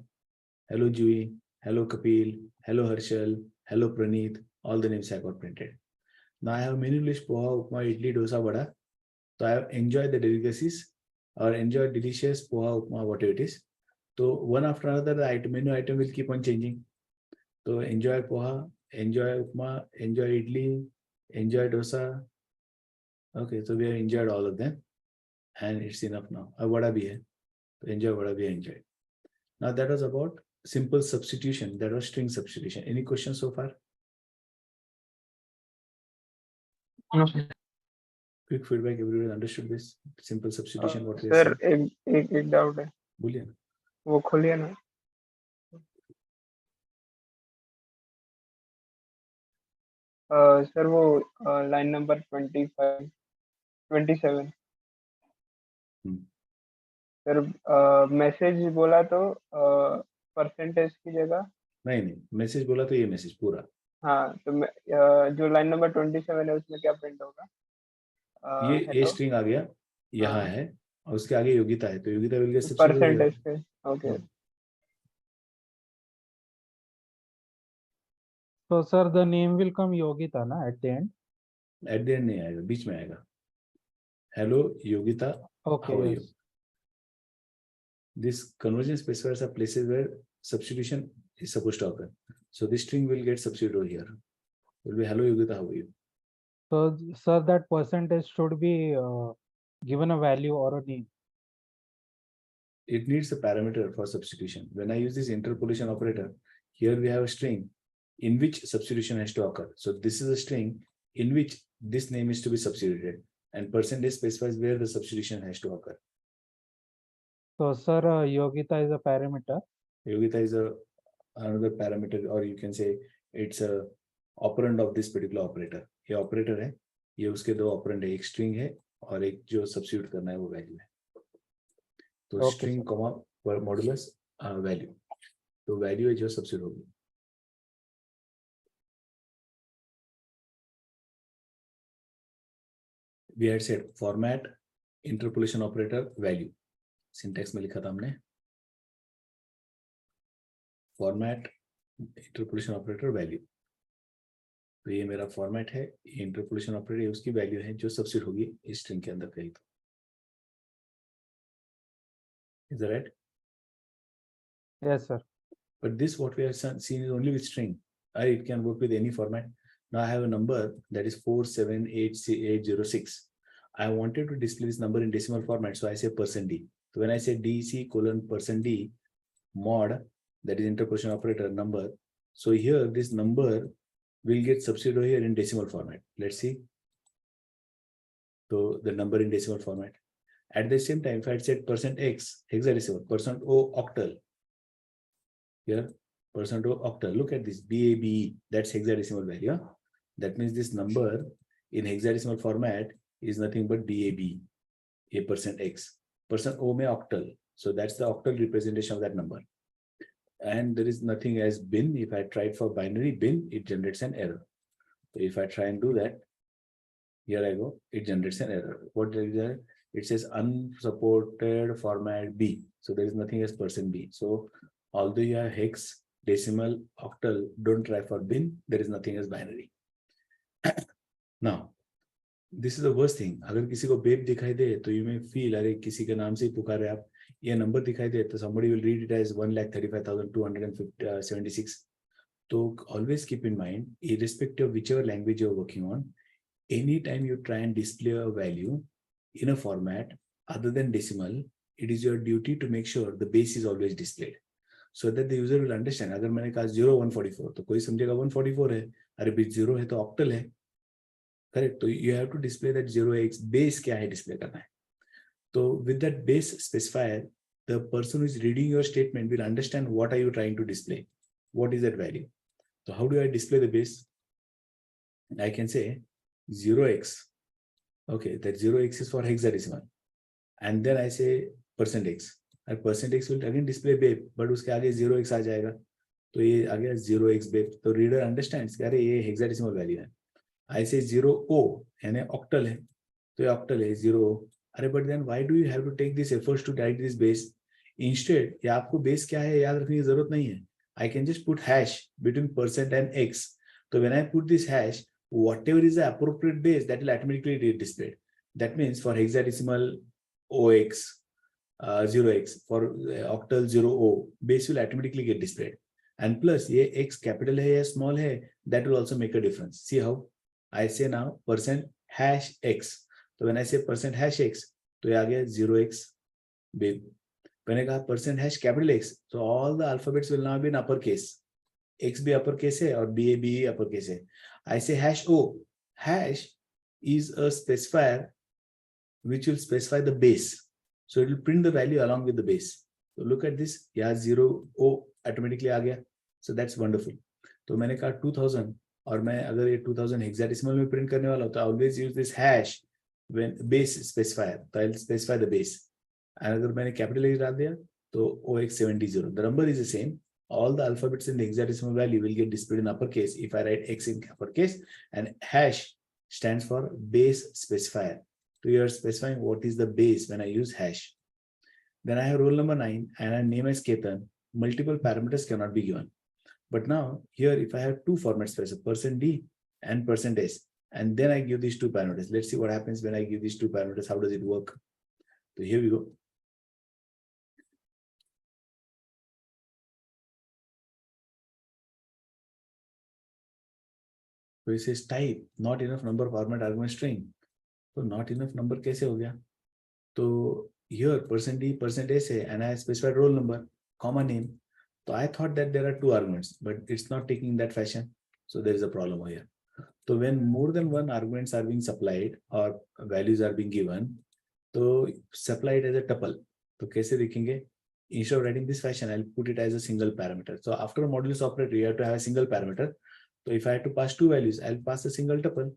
Hello Jui, hello Kapil, hello Harshal, hello Pranit. All the names have got printed. Now I have menu list poha, upma, idli, dosa, vada. So I have enjoyed the delicacies or enjoy delicious poha, upma, whatever it is. So one after another, the item, menu item will keep on changing. So enjoy poha, enjoy upma, enjoy idli, enjoy dosa. Okay, so we have enjoyed all of them, and it's enough now. Vada bhi hai. So enjoy vada bhi enjoy. Now that was about simple substitution. That was string substitution. Any questions so far? No, sir. Quick feedback. Everyone understood this simple substitution? What we sir are saying? एक doubt है, बोलिए ना. वो खोलिए ना. Sir वो line number 27 sir message बोला तो परसेंटेज की जगह नहीं मैसेज बोला तो ये मैसेज पूरा. हाँ, तो जो लाइन नंबर 27 है उसमें क्या प्रिंट होगा? ये स्ट्रिंग आ गया यहाँ हाँ. है और उसके आगे योगिता है, तो योगिता विल गेट परसेंटेज पे. Okay. So sir, the name will come Yogita na at the end. At the end नहीं आएगा, बीच में आएगा. Hello Yogita, Okay. how are you? Yes. This conversion specifiers are places where substitution is supposed to occur. So this string will get substituted over here. It will be hello Yogita, how are you? So sir, that percentage should be given a value or a name. It needs a parameter for substitution. When I use this interpolation operator, here we have a string in which substitution has to occur. So this is a string in which this name is to be substituted, and percentage specifies where the substitution has to occur. So sir, Yogita is a parameter. Yogita is another parameter, or you can say it's a operand of this particular operator. ये operator है, ये उसके दो operand है, एक string है और एक जो substitute करना है वो value है. तो Okay, string comma per modulus value. तो value है जो substitute होगी. We had said format interpolation operator value. Syntax में लिखा था हमने. Format interpolation operator value. तो ये मेरा फॉर्मेट है, इंटरपोलेशन ऑपरेटर उसकी वैल्यू है जो सबस्टिट्यूट होगी इस स्ट्रिंग के अंदर कहीं. तो is that right? Yes sir. But this what we have seen is only with string. It can work with any format. Now I have a number that is 4780806. I wanted to display this number in decimal format, so I say %d. So when I say dc:%d mod, that is interpolation operator number. So here this number will get substituted here in decimal format. Let's see. So the number in decimal format. At the same time, if I had said %x hexadecimal, %o octal. Here, %o octal. Look at this BABE. That's hexadecimal value. Huh? That means this number in hexadecimal format is nothing but BAB, a %x. %o mein octal. So that's the octal representation of that number. And there is nothing as bin. If I tried for binary bin, it generates an error. So if I try and do that, here I go, it generates an error. What is there? It says unsupported format B. So there is nothing as %B. So although you have hex, decimal, octal, don't try for bin. There is nothing as binary. Now, this is the worst thing. अगर किसी को babe दिखाई दे तो you may feel अरे किसी के नाम से ही पुकारे आप, ये नंबर दिखाई दे तो somebody will read it as 1,35,276. So always keep in mind, irrespective of whichever language you're working on, anytime you try and display a value in a format other than decimal, it is your duty to make sure the base is always displayed so that the user will understand. अगर मैंने कहा 0 144 तो कोई समझेगा 144 है, अरे बीच 0 है तो ऑक्टल है, करेक्ट. तो you have to display that 0x base क्या है डिस्प्ले करना है. तो with that base specifier the person who is reading your statement will understand what are you trying to display, what is that value. So how do I display the base? I can say 0x. Okay, that 0x is for hexadecimal. And then I say %x. And %x will again display babe, but उसके आगे 0x आ जाएगा. तो ये आ गया 0x babe. तो reader understands कि अरे ये hexadecimal value है. I say 0o, यानी octal है. तो ये octal है 0o. अरे but then why do you have to take this efforts to write this base? Instead, ये आपको base क्या है याद रखने की जरूरत नहीं है. I can just put hash between % and x. So when I put this hash, whatever is the appropriate base, that will automatically be displayed. That means for hexadecimal OX, 0x, for octal 0O, base will automatically get displayed. And plus, ये x capital है या small है, that will also make a difference. See how I say now %#x. So when I say %#x, तो ये आ गया 0x babe. When I got %#X, so all the alphabets will now be in uppercase. X be uppercase है और B uppercase है. I say #O. Hash is a specifier which will specify the base. So it will print the value along with the base. So look at this. यहाँ 0O automatically आ गया. So that's wonderful. तो मैंने कहा 2000 और मैं अगर ये 2000 hexadecimal में print करने वाला हूँ तो I always use this hash when base specifier. So I'll specify the base. And अगर मैंने capital H डाल दिया तो OX70. The number is the same. All the alphabets in the hexadecimal value will get displayed in uppercase if I write X in uppercase, and hash stands for base specifier. So you are specifying what is the base when I use hash. Then I have roll number 9 and I name as Ketan. Multiple parameters cannot be given. But now here if I have two format spaces, %D and %S, and then I give these two parameters. Let's see what happens when I give these two parameters. How does it work? So here we go. So it says type not enough number format argument string. So not enough number कैसे हो गया? So here %D %S है and I specified roll number, comma name. So I thought that there are two arguments, but it's not taking in that fashion. So there is a problem here. So when more than one arguments are being supplied or values are being given, so supply it as a tuple. So कैसे देखेंगे? Instead of writing this fashion, I'll put it as a single parameter. So after a modulus operator, you have to have a single parameter. So if I had to pass two values, I'll pass a single tuple.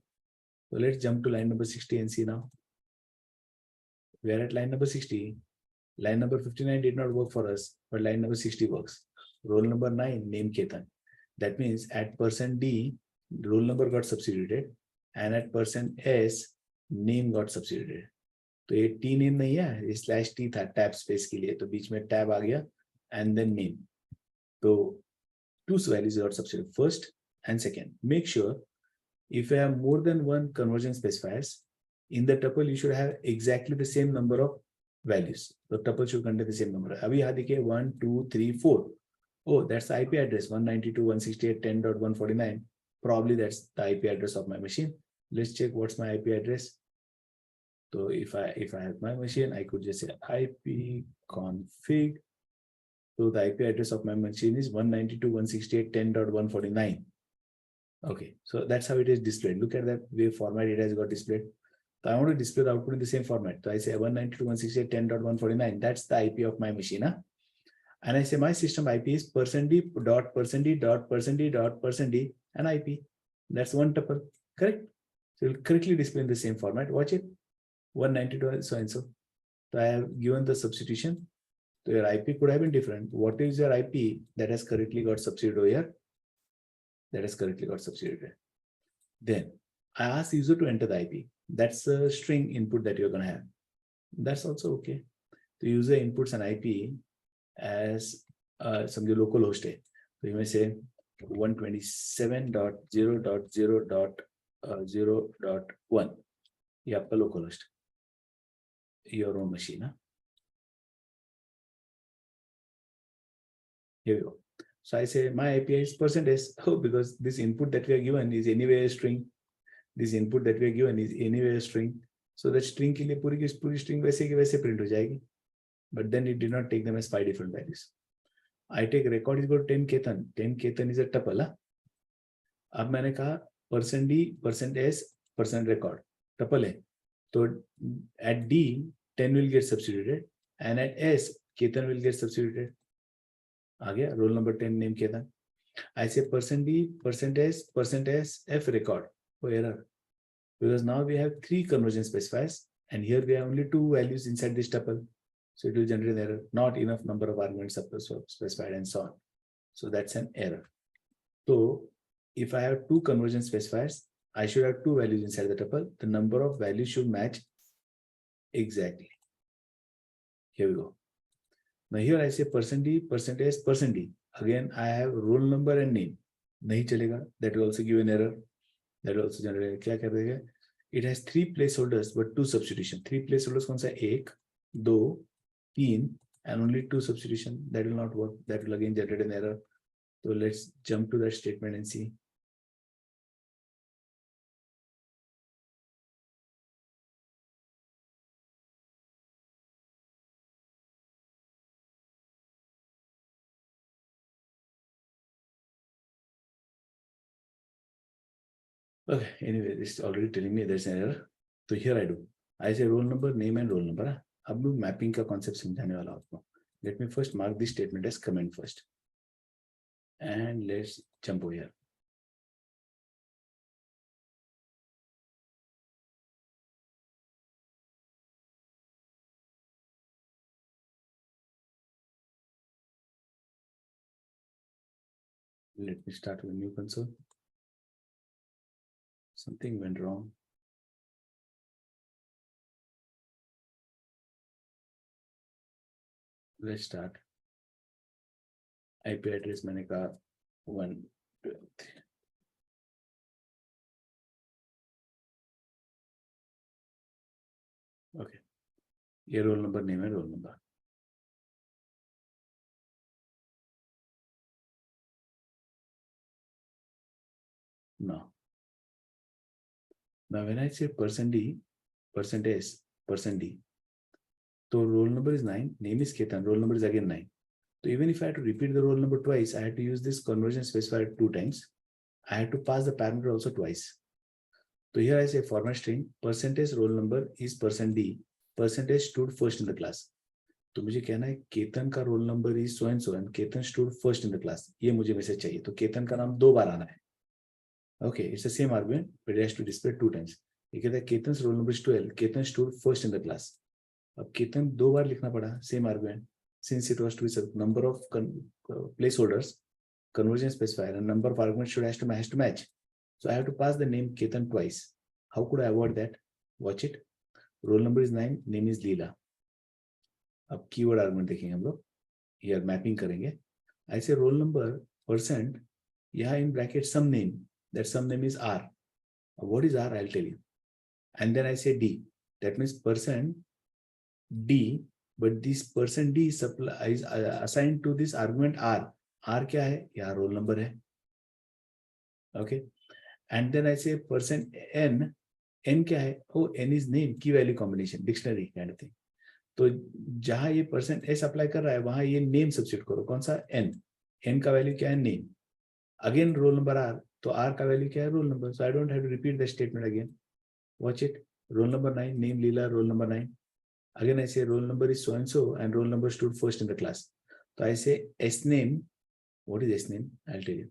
So let's jump to line number 60 and see now. We are at line number 60. Line number 59 did not work for us, but line number 60 works. Roll number 9, name Ketan. That means at %D, roll number got substituted, and at %S, name got substituted. तो ये T name नहीं है, ये /T था tab space के लिए, तो बीच में tab आ गया and then name. तो two values got substituted, first and second. Make sure if you have more than one conversion specifiers in the tuple, you should have exactly the same number of values. The tuple should contain the same number. अभी यहाँ देखिए 1 2 3 4. Oh, that's the IP address 192.168.10.149. Probably that's the IP address of my machine. Let's check what's my IP address. So if I have my machine, I could just say IP config. So the IP address of my machine is 192.168.10.149. Okay, so that's how it is displayed. Look at that way format it has got displayed. So I want to display the output in the same format. So I say 192.168.10.149. That's the IP of my machine. Huh? And I say my system IP is %D.%D.%D.%D and IP. That's one tuple, correct? So it will correctly display in the same format. Watch it. 192 so and so. So I have given the substitution. So your IP could have been different. What is your IP that has correctly got substituted over here? That has correctly got substituted. Then I ask the user to enter the IP. That's a string input that you're going to have. That's also okay. The user inputs an IP as some local host. So you may say 127.0.0.0.1. ये आपका localhost, your own machine. Here we go. So I say my API is %s. Oh, because this input that we are given is anyway a string. This input that we are given is anyway a string. So that string के लिए पूरी की पूरी string वैसे की वैसे print हो जाएगी. But then it did not take them as 5 different values. I take record is equal to 10 Ketan. 10 Ketan is a tuple. अब मैंने कहा %d, %s, %record. Tuple है. So at D, 10 will get substituted, and at S, Ketan will get substituted. आ गया roll number 10 name Ketan. I say %d, %s, %s, f record. Oh, error. Because now we have 3 conversion specifiers, and here we have only 2 values inside this tuple. So it will generate an error. Not enough number of arguments specified, and so on. So that's an error. So if I have 2 conversion specifiers, I should have 2 values inside the tuple. The number of values should match exactly. Here we go. Now here I say %d, %s, %d. Again, I have roll number and name. Nahi chalega. That will also give an error. That will also generate. Kya kar dega? It has 3 placeholders but 2 substitution. 3 placeholders kaun sa? 1, 2, 3, and only 2 substitution. That will not work. That will again generate an error. So let's jump to that statement and see. Okay, anyway, this is already telling me there's an error. So here I do. I say roll number, name, and roll number. अब मैं mapping का concept समझाने वाला हूँ आपको. Let me first mark this statement as comment first. And let's jump over here. Let me start with a new console. Something went wrong. Let's start. IP address मैंने कहा 1, 2, 3. Okay. ये roll number name है roll number. No. Now when I say %d, %s, %d, so roll number is 9, name is Ketan, roll number is again 9. So even if I had to repeat the roll number twice, I had to use this conversion specifier 2 times. I had to pass the parameter also twice. So here I say format string, % roll number is %d, % stood first in the class. तो मुझे कहना है केतन का roll number is so and Ketan stood first in the class. ये मुझे message चाहिए. तो केतन का नाम 2 बार आना है. Okay, it's the same argument, but it has to display 2 times. ये कहता है केतन's roll number is 12, Ketan stood first in the class. अब केतन 2 बार लिखना पड़ा, same argument, since it was to be number of placeholders, conversion specifier, and number of arguments has to match. So I have to pass the name Ketan twice. How could I avoid that? Watch it. Roll number is 9, name is Leela. अब keyword argument देखेंगे हम लोग. Here mapping करेंगे. I say roll number %, यहाँ in bracket some name. That some name is R. What is R? I'll tell you. And then I say D. That means %d, but this %d is assigned to this argument R. R क्या है? यहाँ roll number है. Okay. And then I say %n. N क्या है? Oh, N is name, key value combination, dictionary kind of thing. तो जहां ये %s apply कर रहा है वहां ये नेम सब्स्टिट्यूट करो. कौन सा? N. N का वैल्यू क्या है? Name. Again roll number R. तो R का वैल्यू क्या है? Roll number. So I don't have to repeat the statement again. Watch it. Roll number 9, name Leela, roll number 9. Again I say roll number is so and so, and roll number stood first in the class. So I say S name. What is S name? I'll tell you.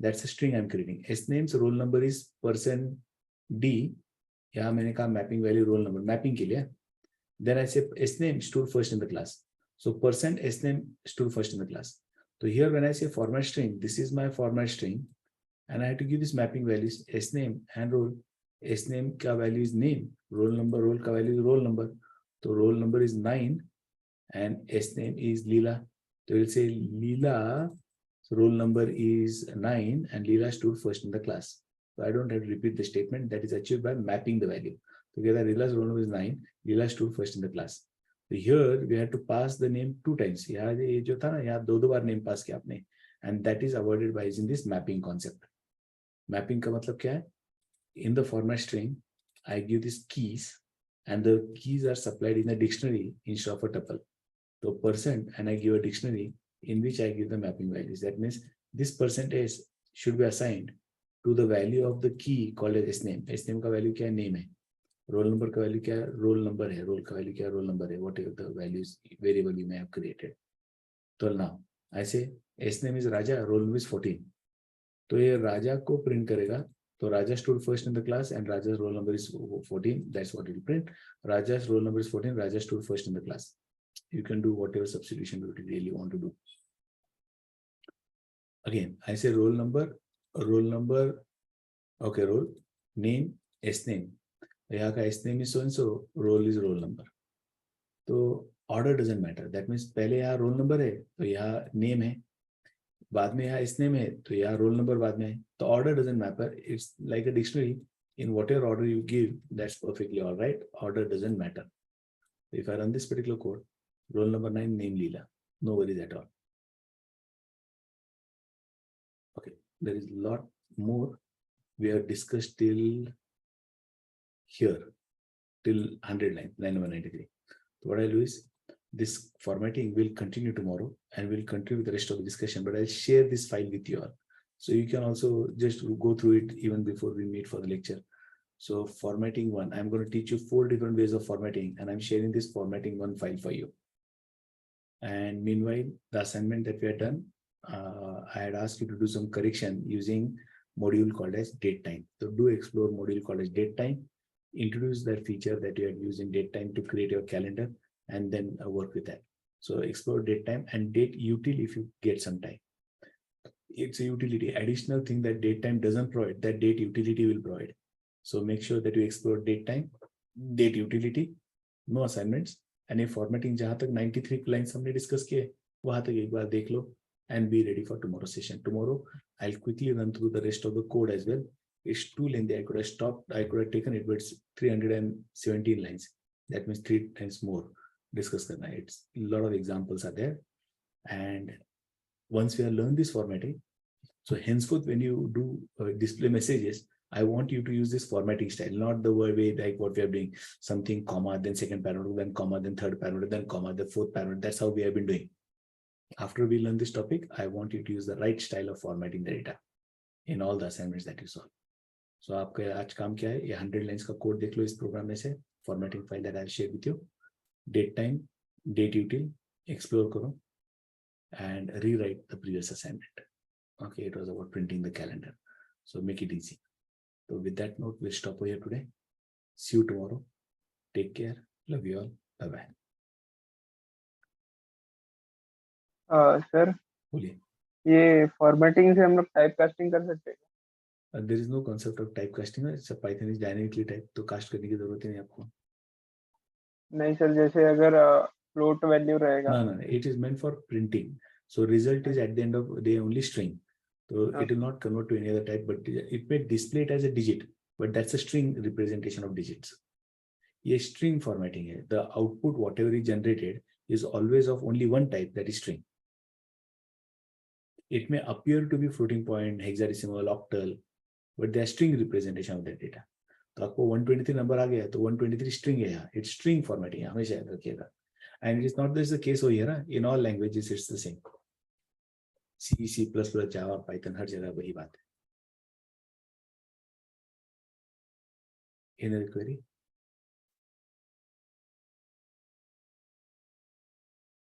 That's a string I'm creating. S name's roll number is %d. यहाँ मैंने कहा mapping value roll number. Mapping के लिए. Then I say S name stood first in the class. So %s name stood first in the class. So here when I say format string, this is my format string. And I have to give this mapping values S name and roll. S name का value is name, roll number का value is roll number. So roll number is 9 and S name is Leela. So we'll say Leela, so roll number is 9 and Leela stood first in the class. So I don't have to repeat the statement. That is achieved by mapping the value. together Leela's roll number is 9. Leela stood first in the class. So here we had to pass the name 2 times. यहाँ ये जो था ना, यहाँ दो बार name pass किया आपने, and that is avoided by using this mapping concept. Mapping का मतलब क्या है? In the format string, I give these keys, and the keys are supplied in a dictionary instead of a tuple. So percent, and I give a dictionary in which I give the mapping values. That means this percentage should be assigned to the value of the key called as sname. Sname का value क्या है? Name है. Roll number का value क्या है? Roll number है. Roll का value क्या है? Roll number है. Whatever the values variable you may have created. So now I say sname is Raja, roll number is 14. तो ये राजा को print करेगा. So Raja stood first in the class and Raja's roll number is 14. That's what it will print. Raja's roll number is 14. Raja stood first in the class. You can do whatever substitution you really want to do. Again, I say roll number, okay, roll, name, S name. यहाँ का S name is so and so, roll is roll number. तो order doesn't matter. That means पहले यहाँ roll number है, तो यहाँ name है. बाद में यहाँ S name है, तो यहाँ roll number बाद में है. तो order doesn't matter. It's like a dictionary. In whatever order you give, that's perfectly all right. Order doesn't matter. If I run this particular code, roll number 9, name Leela. No worries at all. Okay, there is a lot more we have discussed till here, till 100 line number 93. So what I'll do is, this formatting will continue tomorrow and we'll continue with the rest of the discussion, but I'll share this file with you all. So you can also just go through it even before we meet for the lecture. So formatting 1, I'm going to teach you 4 different ways of formatting, and I'm sharing this formatting 1 file for you. And meanwhile, the assignment that we had done, I had asked you to do some correction using module called as datetime. So do explore module called as datetime, introduce that feature that you had used in datetime to create your calendar, and then work with that. So explore datetime and date util if you get some time. It's a utility, additional thing that datetime doesn't provide, that date utility will provide. So make sure that you explore datetime, date utility, no assignments, and a formatting जहाँ तक 93 lines हमने discuss किए, वहाँ तक एक बार देख लो and be ready for tomorrow's session. Tomorrow, I'll quickly run through the rest of the code as well. It's too lengthy. I could have stopped. I could have taken it, but it's 317 lines. That means 3 times more. Discuss करना. It's a lot of examples are there. And once we have learned this formatting, so henceforth, when you do display messages, I want you to use this formatting style, not the way like what we are doing, something comma, then second parameter, then comma, then third parameter, then comma, the fourth parameter. That's how we have been doing. After we learn this topic, I want you to use the right style of formatting the data in all the assignments that you solve. So आपका आज काम क्या है? ये 100 lines का code देख लो इस program में से, formatting file that I'll share with you. Date time, date util, explore करो, and rewrite the previous assignment. Okay, it was about printing the calendar. So make it easy. So with that note, we'll stop over here today. See you tomorrow. Take care. Love you all. Bye-bye. Sir बोलिए. ये formatting से हम लोग type casting कर सकते हैं? There is no concept of typecasting. It's a Python is dynamically typed, तो cast करने की जरूरत ही नहीं आपको. नहीं सर, जैसे अगर फ्लोट वैल्यू रहेगा. No. It is meant for printing. So result is at the end of the day only string. So it will not convert to any other type, but it may display it as a digit, but that's a string representation of digits. ये string formatting है. The output, whatever is generated, is always of only one type, that is string. It may appear to be floating point, hexadecimal, octal, but they are string representation of that data. तो आपको 123 number आ गया तो 123 string है यहाँ. It's string formatting है, हमेशा याद रखिएगा. And it is not this the case over here. In all languages, it's the same. C, C++, Java, Python, हर जगह वही बात है. Any other query?